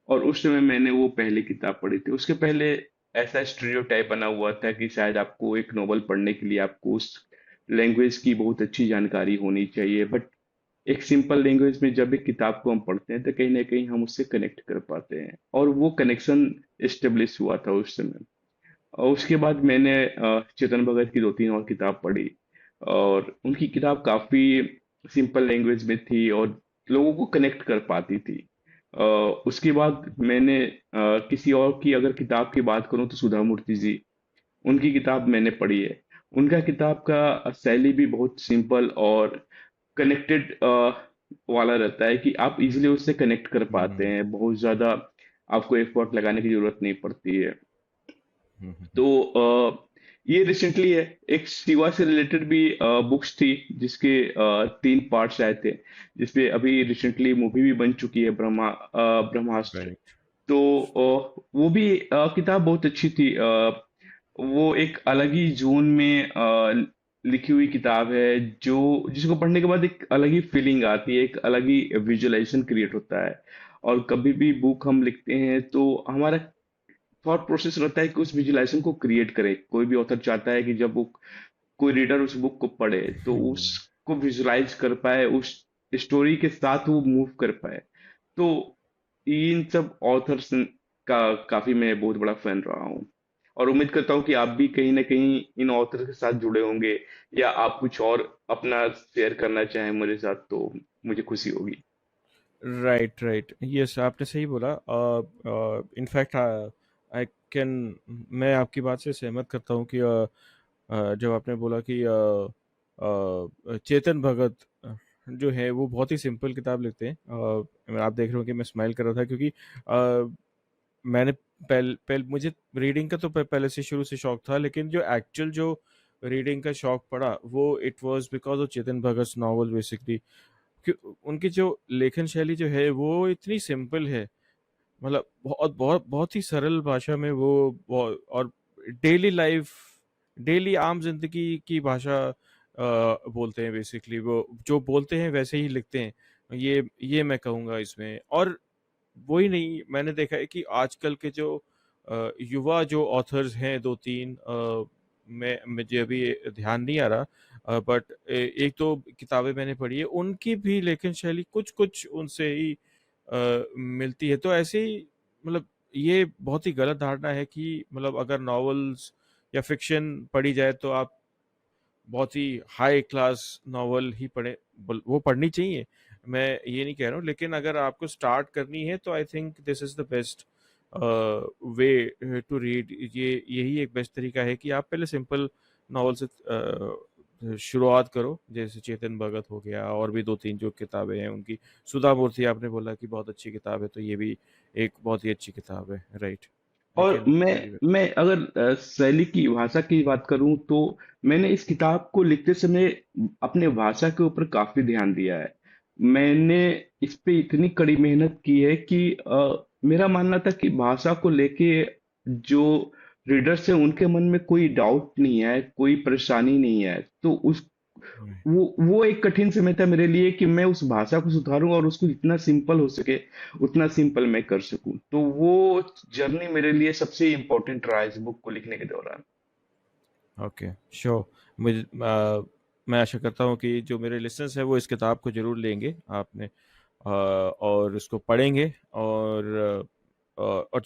और उस समय मैंने वो पहली किताब पढ़ी थी। उसके पहले ऐसा स्टीरियोटाइप बना हुआ था कि शायद आपको एक नोवेल पढ़ने के लिए आपको उस लैंग्वेज की बहुत अच्छी जानकारी होनी चाहिए, बट एक सिंपल लैंग्वेज में जब एक किताब को हम पढ़ते हैं तो कहीं ना कहीं हम उससे कनेक्ट कर पाते हैं, और वो कनेक्शन एस्टेब्लिश हुआ था उस समय। और उसके बाद मैंने चेतन भगत की 2-3 और किताब पढ़ी, और उनकी किताब काफी सिंपल लैंग्वेज में थी और लोगों को कनेक्ट कर पाती थी। अ, उसके बाद मैंने किसी और की अगर किताब की बात करूं तो सुधा मूर्ति जी, उनकी किताब मैंने पढ़ी है। उनका किताब का शैली भी बहुत सिंपल और कनेक्टेड वाला रहता है, कि आप इजीली उससे कनेक्ट कर पाते हम्म, हैं, बहुत ज्यादा आपको एफर्ट लगाने की जरूरत नहीं पड़ती है। हम्म, तो ये रिसेंटली है, एक शिवा से रिलेटेड भी बुक्स थी जिसके 3 पार्ट्स आए थे, जिसपे अभी रिसेंटली मूवी भी बन चुकी है, ब्रह्मास्त्र। राइट। तो वो भी किताब बहुत अच्छी थी। वो एक अलग ही जोन में लिखी हुई किताब है, जो जिसको पढ़ने के बाद एक अलग ही फीलिंग आती है, एक अलग ही विजुअलाइजेशन क्रिएट होता है। और कभी भी बुक हम लिखते हैं तो हमारा थॉट प्रोसेस रहता है कि उस विजुअलाइजेशन को क्रिएट करे। कोई भी ऑथर चाहता है कि जब वो कोई रीडर उस बुक को पढ़े तो हम्म। उसको विजुलाइज कर पाए, उस स्टोरी के साथ वो मूव कर पाए। तो इन सब ऑथर्स का काफी मैं बहुत बड़ा फैन रहा हूँ, और उम्मीद करता हूँ कि आप भी कहीं ना कहीं इन ऑथर के साथ जुड़े होंगे, या आप कुछ और अपना शेयर करना चाहें मेरे साथ तो मुझे खुशी होगी। राइट, राइट, यस, आपने सही बोला। इनफैक्ट आई कैन, मैं आपकी बात से सहमत करता हूँ कि जब आपने बोला कि चेतन भगत जो है वो बहुत ही सिंपल किताब लिखते हैं। आप देख रहे हो कि मैं स्माइल कर रहा था क्योंकि मैंने पहले मुझे रीडिंग का तो पहले से शुरू से शौक था, लेकिन जो एक्चुअल जो रीडिंग का शौक पड़ा वो it was because of Chetan Bhagat novel basically. उनकी जो लेखन शैली जो है वो इतनी सिंपल है, मतलब बहुत बहुत बहुत ही सरल भाषा में और डेली लाइफ, डेली आम जिंदगी की भाषा बोलते हैं बेसिकली। वो जो बोलते हैं वैसे ही लिखते हैं, ये मैं कहूँगा इसमें। और वही नहीं, मैंने देखा है कि आजकल के जो युवा जो ऑथर्स हैं दो तीन, मैं मुझे अभी ध्यान नहीं आ रहा, बट एक दो किताबें मैंने पढ़ी है, उनकी भी लेखन शैली कुछ कुछ उनसे ही मिलती है। तो ऐसे ही, मतलब ये बहुत ही गलत धारणा है कि मतलब अगर नॉवेल्स या फिक्शन पढ़ी जाए तो आप बहुत ही हाई क्लास नॉवल ही पढ़े, वो पढ़नी चाहिए, मैं ये नहीं कह रहा हूँ। लेकिन अगर आपको स्टार्ट करनी है तो I think this is the best way to read. ये यही एक बेस्ट तरीका है कि आप पहले सिंपल नॉवल से शुरुआत करो, जैसे चेतन भगत हो गया, और भी दो तीन जो किताबें हैं उनकी। सुधा मूर्ति आपने बोला कि बहुत अच्छी किताब है, तो ये भी एक बहुत ही अच्छी किताब है, राइट। आई और कैन एग्री विद। मैं अगर शैली की भाषा की बात करूं तो मैंने इस किताब को लिखते समय अपने भाषा के ऊपर काफी ध्यान दिया है। मैंने इस पे इतनी कड़ी मेहनत की है कि मेरा मानना था कि भाषा को लेके जो रीडर्स है उनके मन में कोई डाउट नहीं है, कोई परेशानी नहीं है। तो उस वो एक कठिन समय था मेरे लिए कि मैं उस भाषा को सुधारूं और उसको जितना सिंपल हो सके उतना सिंपल मैं कर सकूं। तो वो जर्नी मेरे लिए सबसे इम्पोर्टेंट रहा इस बुक को लिखने के दौरान। Okay, sure. मुझे मैं आशा करता हूँ कि जो मेरे लिसनर्स हैं वो इस किताब को ज़रूर लेंगे आपने, और इसको पढ़ेंगे, और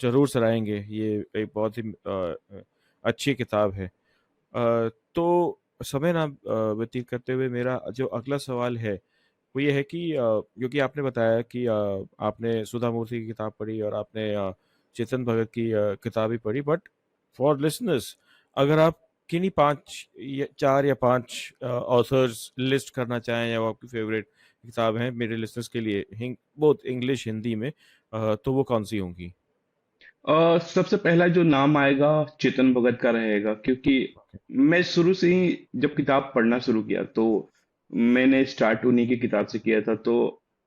ज़रूर सराहेंगे। ये एक बहुत ही अच्छी किताब है। तो समय ना व्यतीत करते हुए मेरा जो अगला सवाल है वो ये है कि क्योंकि आपने बताया कि आपने सुधा मूर्ति की किताब पढ़ी और आपने चेतन भगत की किताब भी पढ़ी, बट फॉर लिसनर्स, अगर आप किन्हीं पांच या चार या पांच ऑथर्स लिस्ट करना चाहें, या वो आपकी फेवरेट किताब है मेरे लिसनर्स के लिए, बोथ इंग्लिश हिंदी में, तो वो कौन सी होंगी? सबसे पहला जो नाम आएगा चेतन भगत का रहेगा, क्योंकि मैं शुरू से ही जब किताब पढ़ना शुरू किया तो मैंने स्टार्ट उन्हीं की किताब से किया था। तो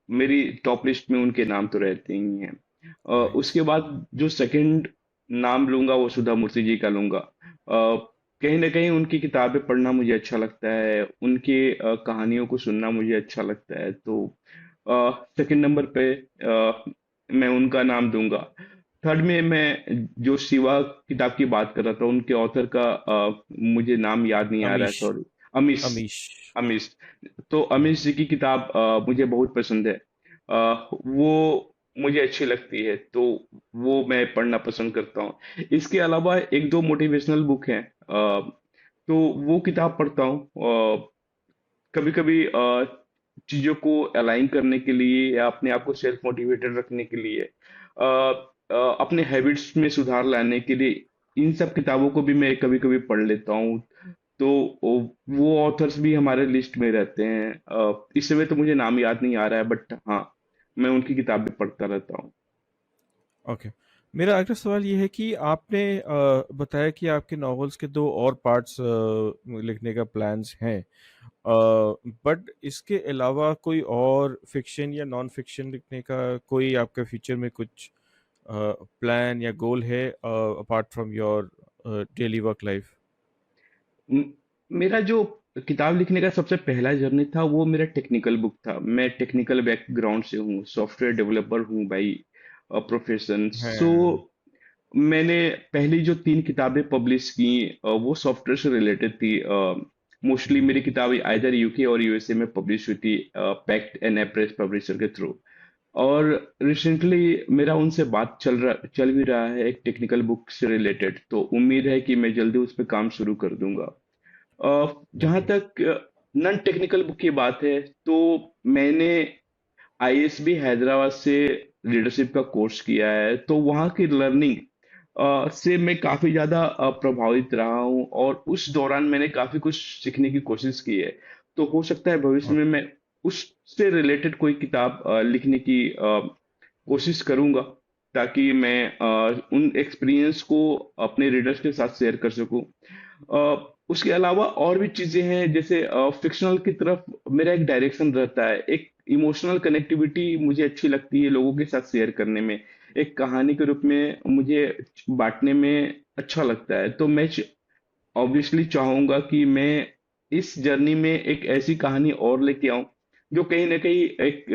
मेरी टॉप लिस्ट में उनके नाम तो रहते ही हैं। नाइस। उसके बाद जो सेकंड नाम लूंगा वो सुधा मूर्ति जी का लूंगा। कहीं ना कहीं उनकी किताबें पढ़ना मुझे अच्छा लगता है, उनके कहानियों को सुनना मुझे अच्छा लगता है। तो सेकंड नंबर पे मैं उनका नाम दूंगा। थर्ड में मैं जो शिवा किताब की बात कर रहा था उनके ऑथर का मुझे नाम याद नहीं आ रहा है, अमीश। सॉरी। अमीश। अमीश। अमीश। तो अमीश जी की किताब मुझे बहुत पसंद है। वो मुझे अच्छी लगती है, तो वो मैं पढ़ना पसंद करता हूँ। इसके अलावा एक दो मोटिवेशनल बुक हैं, तो वो किताब पढ़ता हूँ कभी कभी, चीजों को अलाइन करने के लिए या अपने आप को सेल्फ मोटिवेटेड रखने के लिए, अपने हैबिट्स में सुधार लाने के लिए इन सब किताबों को भी मैं कभी कभी पढ़ लेता हूँ। तो वो ऑथर्स भी हमारे लिस्ट में रहते हैं। इस समय तो मुझे नाम याद नहीं आ रहा है, बट हाँ, मैं उनकी किताबें पढ़ता रहता हूँ। ओके, मेरा अगला सवाल ये है कि आपने बताया कि आपके नॉवेल्स के दो और पार्ट्स लिखने का प्लान्स हैं, बट इसके अलावा कोई और फिक्शन या नॉन फिक्शन लिखने का कोई आपका फ्यूचर में कुछ प्लान या गोल है, apart from your daily work life? म- मेरा जो किताब लिखने का सबसे पहला जर्नी था वो मेरा टेक्निकल बुक था। मैं टेक्निकल बैकग्राउंड से हूँ, सॉफ्टवेयर डेवलपर हूँ भाई, प्रोफेशन। है। सो मैंने पहली जो 3 किताबें पब्लिश की वो सॉफ्टवेयर से रिलेटेड थी। मोस्टली हम्म। मेरी किताबें आइदर यूके और यूएसए में पब्लिश हुई थी, पैक्ट एंड एप्रेस पब्लिशर के थ्रू। और रिसेंटली मेरा उनसे बात चल भी रहा है एक टेक्निकल बुक से रिलेटेड, तो उम्मीद है कि मैं जल्दी उस पर काम शुरू कर दूंगा। जहाँ ओके। तक नॉन टेक्निकल बुक की बात है, तो मैंने आईएसबी हैदराबाद से लीडरशिप का कोर्स किया है, तो वहाँ की लर्निंग से मैं काफी ज्यादा प्रभावित रहा हूँ, और उस दौरान मैंने काफी कुछ सीखने की कोशिश की है। तो हो सकता है भविष्य में मैं उससे रिलेटेड कोई किताब लिखने की कोशिश करूंगा, ताकि मैं उन एक्सपीरियंस को अपने रीडर्स के साथ शेयर कर सकूं। उसके अलावा और भी चीजें हैं, जैसे फिक्शनल की तरफ मेरा एक डायरेक्शन रहता है। एक इमोशनल कनेक्टिविटी मुझे अच्छी लगती है लोगों के साथ शेयर करने में, एक कहानी के रूप में मुझे बांटने में अच्छा लगता है। तो मैं ऑब्वियसली चाहूंगा कि मैं इस जर्नी में एक ऐसी कहानी और लेके आऊं जो कहीं ना कहीं एक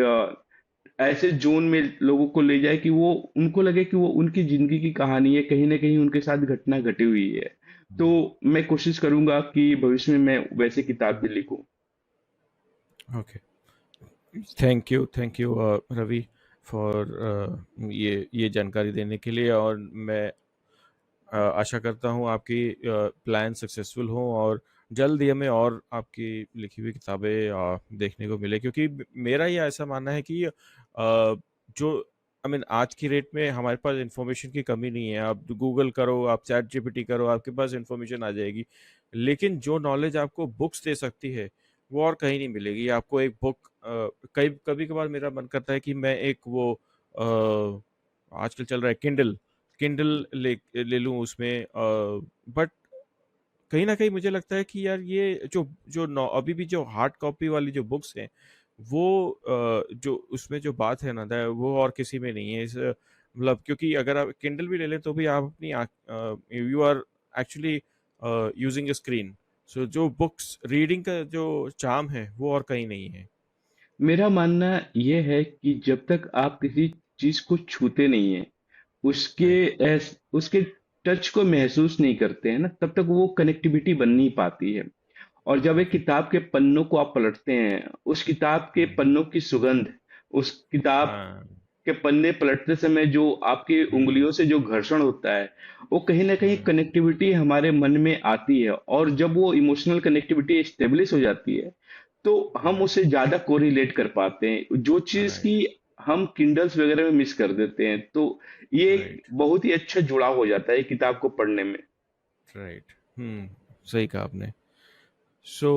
ऐसे जोन में लोगों को ले जाए कि वो उनको लगे कि वो उनकी जिंदगी की कहानी है, कहीं ना कहीं उनके साथ घटना घटी हुई है। तो मैं कोशिश करूंगा कि भविष्य में मैं वैसे किताब भी लिखूं। Okay. Thank you Ravi for ये जानकारी देने के लिए। और मैं आशा करता हूँ आपकी प्लान सक्सेसफुल हो और जल्द ही हमें और आपकी लिखी हुई किताबें देखने को मिले, क्योंकि मेरा ये ऐसा मानना है कि जो आई मीन आज की रेट में हमारे पास इंफॉर्मेशन की कमी नहीं है। आप गूगल करो, आप चैट जीपीटी करो, आपके पास इंफॉर्मेशन आ जाएगी। लेकिन जो नॉलेज आपको बुक्स दे सकती है वो और कहीं नहीं मिलेगी आपको। एक बुक कई कभी कभार मेरा मन करता है कि मैं एक वो आजकल चल रहा है किंडल, किंडल ले ले लूँ उसमें। बट कहीं न कहीं मुझे लगता है कि यार ये जो जो नौ अभी भी जो हार्ड कॉपी वाली जो बुक्स हैं, वो जो उसमें जो बात है ना द वो और किसी में नहीं है। इस मतलब क्योंकि अगर आप किंडल भी ले लें तो भी आप अपनी you are actually using a screen. So जो बुक्स रीडिंग का जो चार्म है वो और कहीं नहीं है। मेरा मानना यह है कि जब तक आप किसी चीज को छूते नहीं है, उसके राइट। उसके टच को महसूस नहीं करते हैं ना, तब तक वो कनेक्टिविटी बन नहीं पाती है। और जब एक ओके। किताब के पन्नों को आप पलटते हैं, उस किताब के हुँ। पन्नों की सुगंध, उस किताब हाँ। के पन्ने पलटते समय जो आपकी हुँ, उंगलियों से जो घर्षण होता है, वो कहीं ना कहीं हुँ। कनेक्टिविटी हमारे मन में आती है। और जब वो इमोशनल कनेक्टिविटी एस्टेब्लिश हो जाती है, तो हम राइट, उसे ज्यादा कोरिलेट कर पाते हैं, जो चीज की राइट, हम किंडल्स वगैरह में मिस कर देते हैं। तो ये एक राइट, बहुत ही अच्छा जुड़ाव हो जाता है किताब को पढ़ने में। राइट। सही कहा आपने। So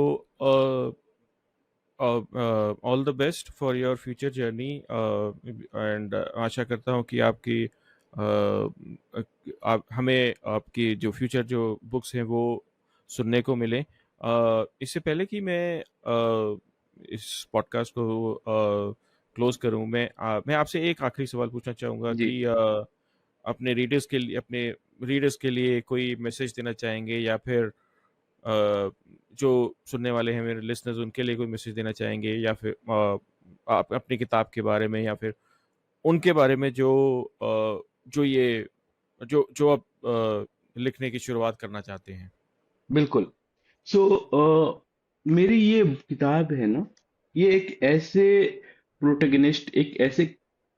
all the best for your future journey. And आशा करता हूँ कि आपकी आप हमें आपकी जो फ्यूचर जो बुक्स हैं वो सुनने को मिलें। इससे पहले कि मैं इस पॉडकास्ट को क्लोज करूँ, मैं आपसे एक आखिरी सवाल पूछना चाहूँगा जी। कि अपने रीडर्स के लिए कोई मैसेज देना चाहेंगे, या फिर जो सुनने वाले हैं मेरे लिसनर्स उनके लिए कोई मैसेज देना चाहेंगे, या फिर आप अपनी किताब के बारे में, या फिर उनके बारे में जो जो ये जो आप लिखने की शुरुआत करना चाहते हैं। बिल्कुल। सो मेरी ये किताब है ना, ये एक ऐसे प्रोटैगनिस्ट, एक ऐसे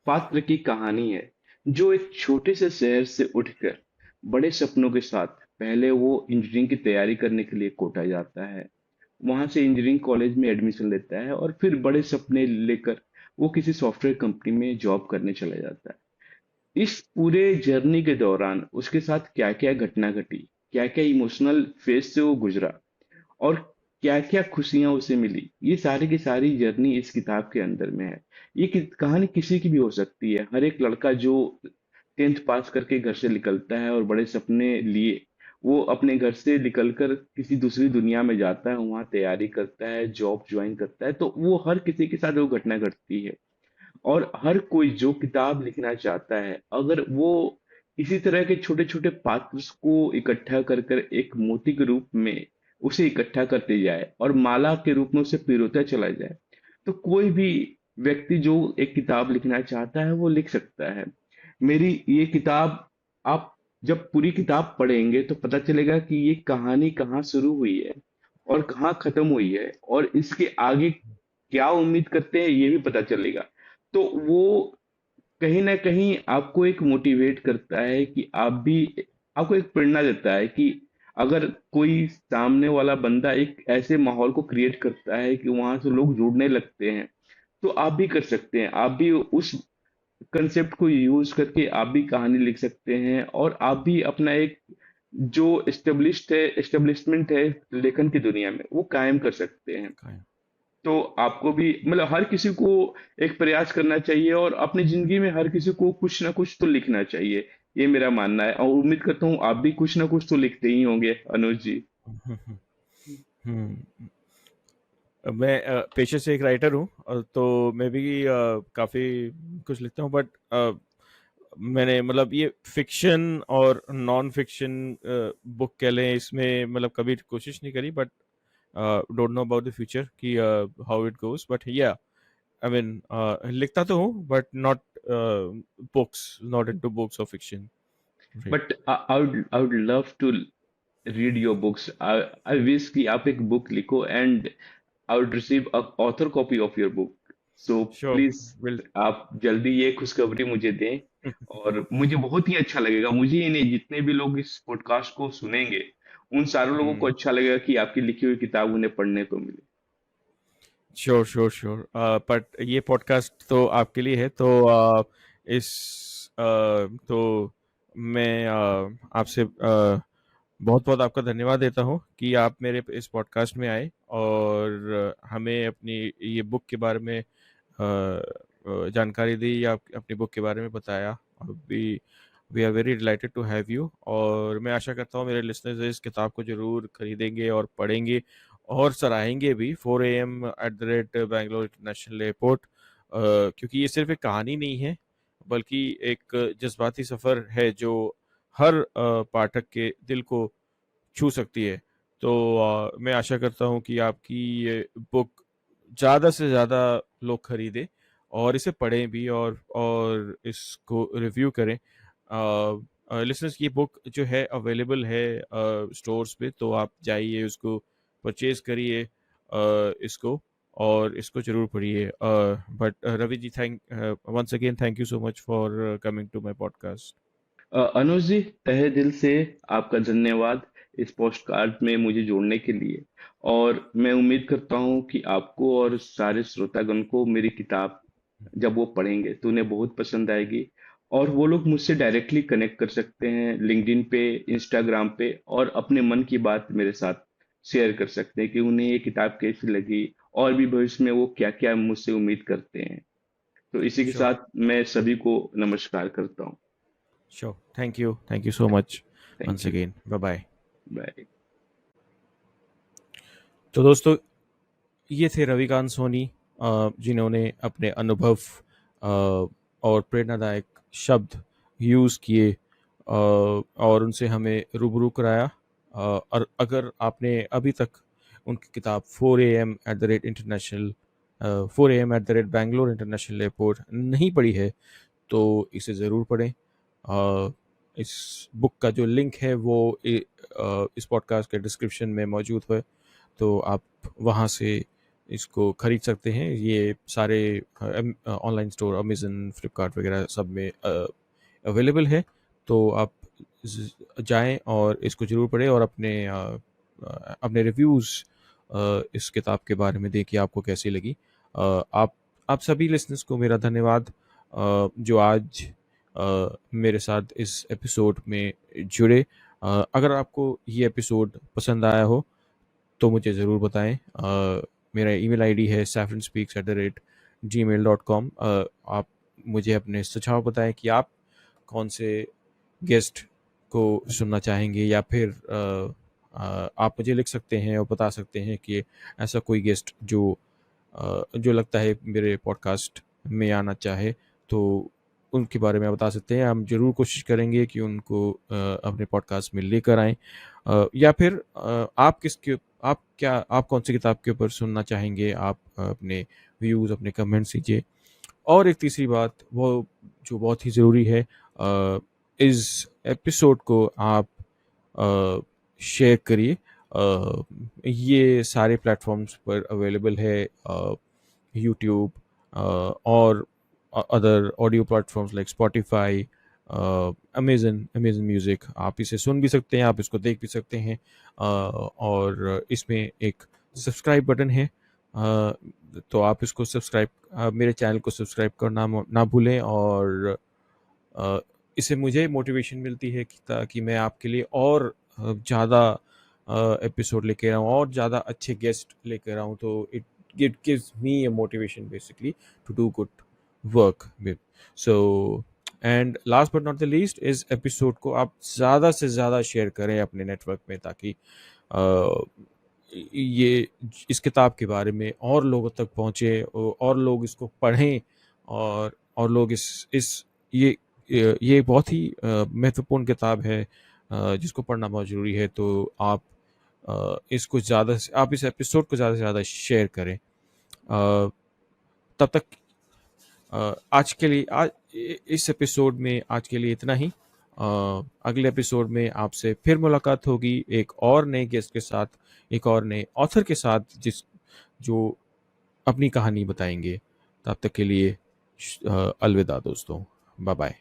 पात्र की कहानी है जो एक छोटे से शहर से उठकर बड़े सपनों के साथ, पहले वो इंजीनियरिंग की तैयारी करने के लिए कोटा जाता है, वहां से इंजीनियरिंग कॉलेज में एडमिशन लेता है, और फिर बड़े सपने लेकर वो किसी सॉफ्टवेयर कंपनी में जॉब करने चला जाता है। इस पूरे जर्नी के दौरान उसके साथ क्या क्या घटना घटी, क्या क्या इमोशनल फेज से वो गुजरा, और क्या क्या खुशियां उसे मिली, ये सारी की सारी जर्नी इस किताब के अंदर में है। ये कहानी किसी की भी हो सकती है। हर एक लड़का जो 10th पास करके घर से निकलता है और बड़े सपने लिए वो अपने घर से निकलकर किसी दूसरी दुनिया में जाता है, वहां तैयारी करता है, जॉब ज्वाइन करता है, तो वो हर किसी के साथ वो घटना घटती है। और हर कोई जो किताब लिखना चाहता है, अगर वो इसी तरह के छोटे छोटे पात्र को इकट्ठा कर कर एक मोती के रूप में उसे इकट्ठा करते जाए और माला के रूप में उसे पिरोता चला जाए, तो कोई भी व्यक्ति जो एक किताब लिखना चाहता है वो लिख सकता है। मेरी ये किताब आप जब पूरी किताब पढ़ेंगे तो पता चलेगा कि ये कहानी कहाँ शुरू हुई है और कहाँ खत्म हुई है, और इसके आगे क्या उम्मीद करते हैं ये भी पता चलेगा। तो वो कहीं ना कहीं आपको एक मोटिवेट करता है कि आप भी, आपको एक प्रेरणा देता है कि अगर कोई सामने वाला बंदा एक ऐसे माहौल को क्रिएट करता है कि वहां से लोग जुड़ने लगते हैं, तो आप भी कर सकते हैं। आप भी उस कंसेप्ट को यूज करके आप भी कहानी लिख सकते हैं, और आप भी अपना एक जो एस्टेब्लिशमेंट है लेखन की दुनिया में, वो कायम कर सकते हैं। काया। तो आपको भी, मतलब हर किसी को एक प्रयास करना चाहिए, और अपनी जिंदगी में हर किसी को कुछ ना कुछ तो लिखना चाहिए। ये मेरा मानना है, और उम्मीद करता हूँ आप भी कुछ ना कुछ तो लिखते ही होंगे, अनुज जी। हम्म। मैं पेशे से एक राइटर हूँ, तो मैं भी काफ़ी कुछ लिखता हूँ, बट मैंने मतलब ये फिक्शन और नॉन फिक्शन बुक कह लें, इसमें मतलब कभी कोशिश नहीं करी, but don't know about the future कि how it goes, but yeah I mean लिखता तो हूँ, but not books, not into books of fiction, right. But I would love to read your books. I wish कि आप एक book लिखो, and I would receive a author copy of your book. So sure, please will. आप जल्दी ये खुशखबरी मुझे दें, और मुझे बहुत ही अच्छा लगेगा। मुझे ही नहीं, जितने भी लोग इस पॉडकास्ट को सुनेंगे, उन सारे लोगों को अच्छा लगेगा कि आपकी लिखी हुई किताब उन्हें पढ़ने को मिले। श्योर श्योर श्योर, बट ये पॉडकास्ट तो आपके लिए है, तो इस तो मैं आपसे बहुत बहुत आपका धन्यवाद देता हूँ कि आप मेरे इस पॉडकास्ट में आए और हमें अपनी ये बुक के बारे में जानकारी दी, या अपनी बुक के बारे में बताया। We we are very delighted to have you, और मैं आशा करता हूँ मेरे लिसनर्स इस किताब को जरूर खरीदेंगे और पढ़ेंगे और सराहेंगे भी, 4 AM at the rate Bangalore international airport, क्योंकि ये सिर्फ एक कहानी नहीं है, बल्कि एक जज्बाती सफ़र है जो हर पाठक के दिल को छू सकती है। तो मैं आशा करता हूँ कि आपकी ये बुक ज़्यादा से ज़्यादा लोग खरीदें और इसे पढ़ें भी, और इसको रिव्यू करें। लिसनर्स, ये बुक जो है अवेलेबल है स्टोर्स पे, तो आप जाइए उसको परचेज करिए, इसको, और इसको ज़रूर पढ़िए। But Ravi ji, thank once again, thank you so much for coming to my podcast. Anuj ji, तहे दिल से आपका धन्यवाद इस पोस्टकार्ड में मुझे जोड़ने के लिए। और मैं उम्मीद करता हूँ कि आपको और सारे श्रोतागण को मेरी किताब जब वो पढ़ेंगे तो उन्हें बहुत पसंद आएगी, और वो लोग मुझसे डायरेक्टली कनेक्ट कर सकते हैं लिंक्डइन पे, इंस्टाग्राम पे, और अपने मन की बात मेरे साथ शेयर कर सकते हैं कि उन्हें ये किताब कैसी लगी, और भी भविष्य में वो क्या क्या मुझसे उम्मीद करते हैं। तो इसी के श्योर साथ मैं सभी को नमस्कार करता हूँ। Sure, thank you so much thank once you. Again, bye bye. Bye. तो दोस्तों, ये थे रविकांत सोनी, जिन्होंने अपने अनुभव और प्रेरणादायक शब्द यूज़ किए, और उनसे हमें रूबरू कराया। और अगर आपने अभी तक उनकी किताब 4 AM at the rate international 4 AM at the rate Bangalore international airport नहीं पढ़ी है, तो इसे ज़रूर पढ़ें। अ, इस बुक का जो लिंक है वो इस पॉडकास्ट के डिस्क्रिप्शन में मौजूद है, तो आप वहाँ से इसको खरीद सकते हैं। ये सारे ऑनलाइन स्टोर, अमेज़न, फ्लिपकार्ट वगैरह सब में अवेलेबल है। तो आप जाएं और इसको ज़रूर पढ़ें, और अपने रिव्यूज़ इस किताब के बारे में दें कि आपको कैसी लगी। आप सभी लिसनर्स को मेरा धन्यवाद, जो आज मेरे साथ इस एपिसोड में जुड़े। अगर आपको ये एपिसोड पसंद आया हो तो मुझे ज़रूर बताएं। मेरा ईमेल आईडी है saffron@gmail.com। आप मुझे अपने सुझाव बताएं कि आप कौन से गेस्ट को सुनना चाहेंगे, या फिर आप मुझे लिख सकते हैं और बता सकते हैं कि ऐसा कोई गेस्ट जो लगता है मेरे पॉडकास्ट में आना चाहे, तो उनके बारे में बता सकते हैं। हम ज़रूर कोशिश करेंगे कि उनको अपने पॉडकास्ट में लेकर आएँ। या फिर आप कौन सी किताब के ऊपर सुनना चाहेंगे, आप अपने व्यूज़, अपने कमेंट्स दीजिए। और एक तीसरी बात, वो जो बहुत ही ज़रूरी है, इस एपिसोड को आप शेयर करिए। ये सारे प्लेटफॉर्म्स पर अवेलेबल है, यूट्यूब और other audio platforms like Spotify, Amazon music. आप इसे सुन भी सकते हैं, आप इसको देख भी सकते हैं। और इसमें एक सब्सक्राइब बटन है, तो आप इसको मेरे चैनल को सब्सक्राइब करना ना भूलें। और अ, इससे मुझे मोटिवेशन मिलती है कि ताकि मैं आपके लिए और ज़्यादा एपिसोड लेके आऊँ और ज़्यादा अच्छे गेस्ट लेकर आऊँ, तो it it gives me a motivation basically to do good work with. So and last but not the least, इस एपिसोड को आप ज़्यादा से ज़्यादा शेयर करें अपने नेटवर्क में, ताकि अ, ये इस किताब के बारे में और लोगों तक पहुँचे, और लोग इसको पढ़ें, और लोग इस ये बहुत ही महत्वपूर्ण किताब है, जिसको पढ़ना बहुत ज़रूरी है। तो आप इसको ज़्यादा से आप इस एपिसोड को ज़्यादा से ज़्यादा शेयर करें। तब तक आज के लिए इस एपिसोड में आज के लिए इतना ही। अगले एपिसोड में आपसे फिर मुलाकात होगी एक और नए गेस्ट के साथ, एक और नए ऑथर के साथ, जो अपनी कहानी बताएंगे। तब तक के लिए अलविदा दोस्तों, बाय बाय।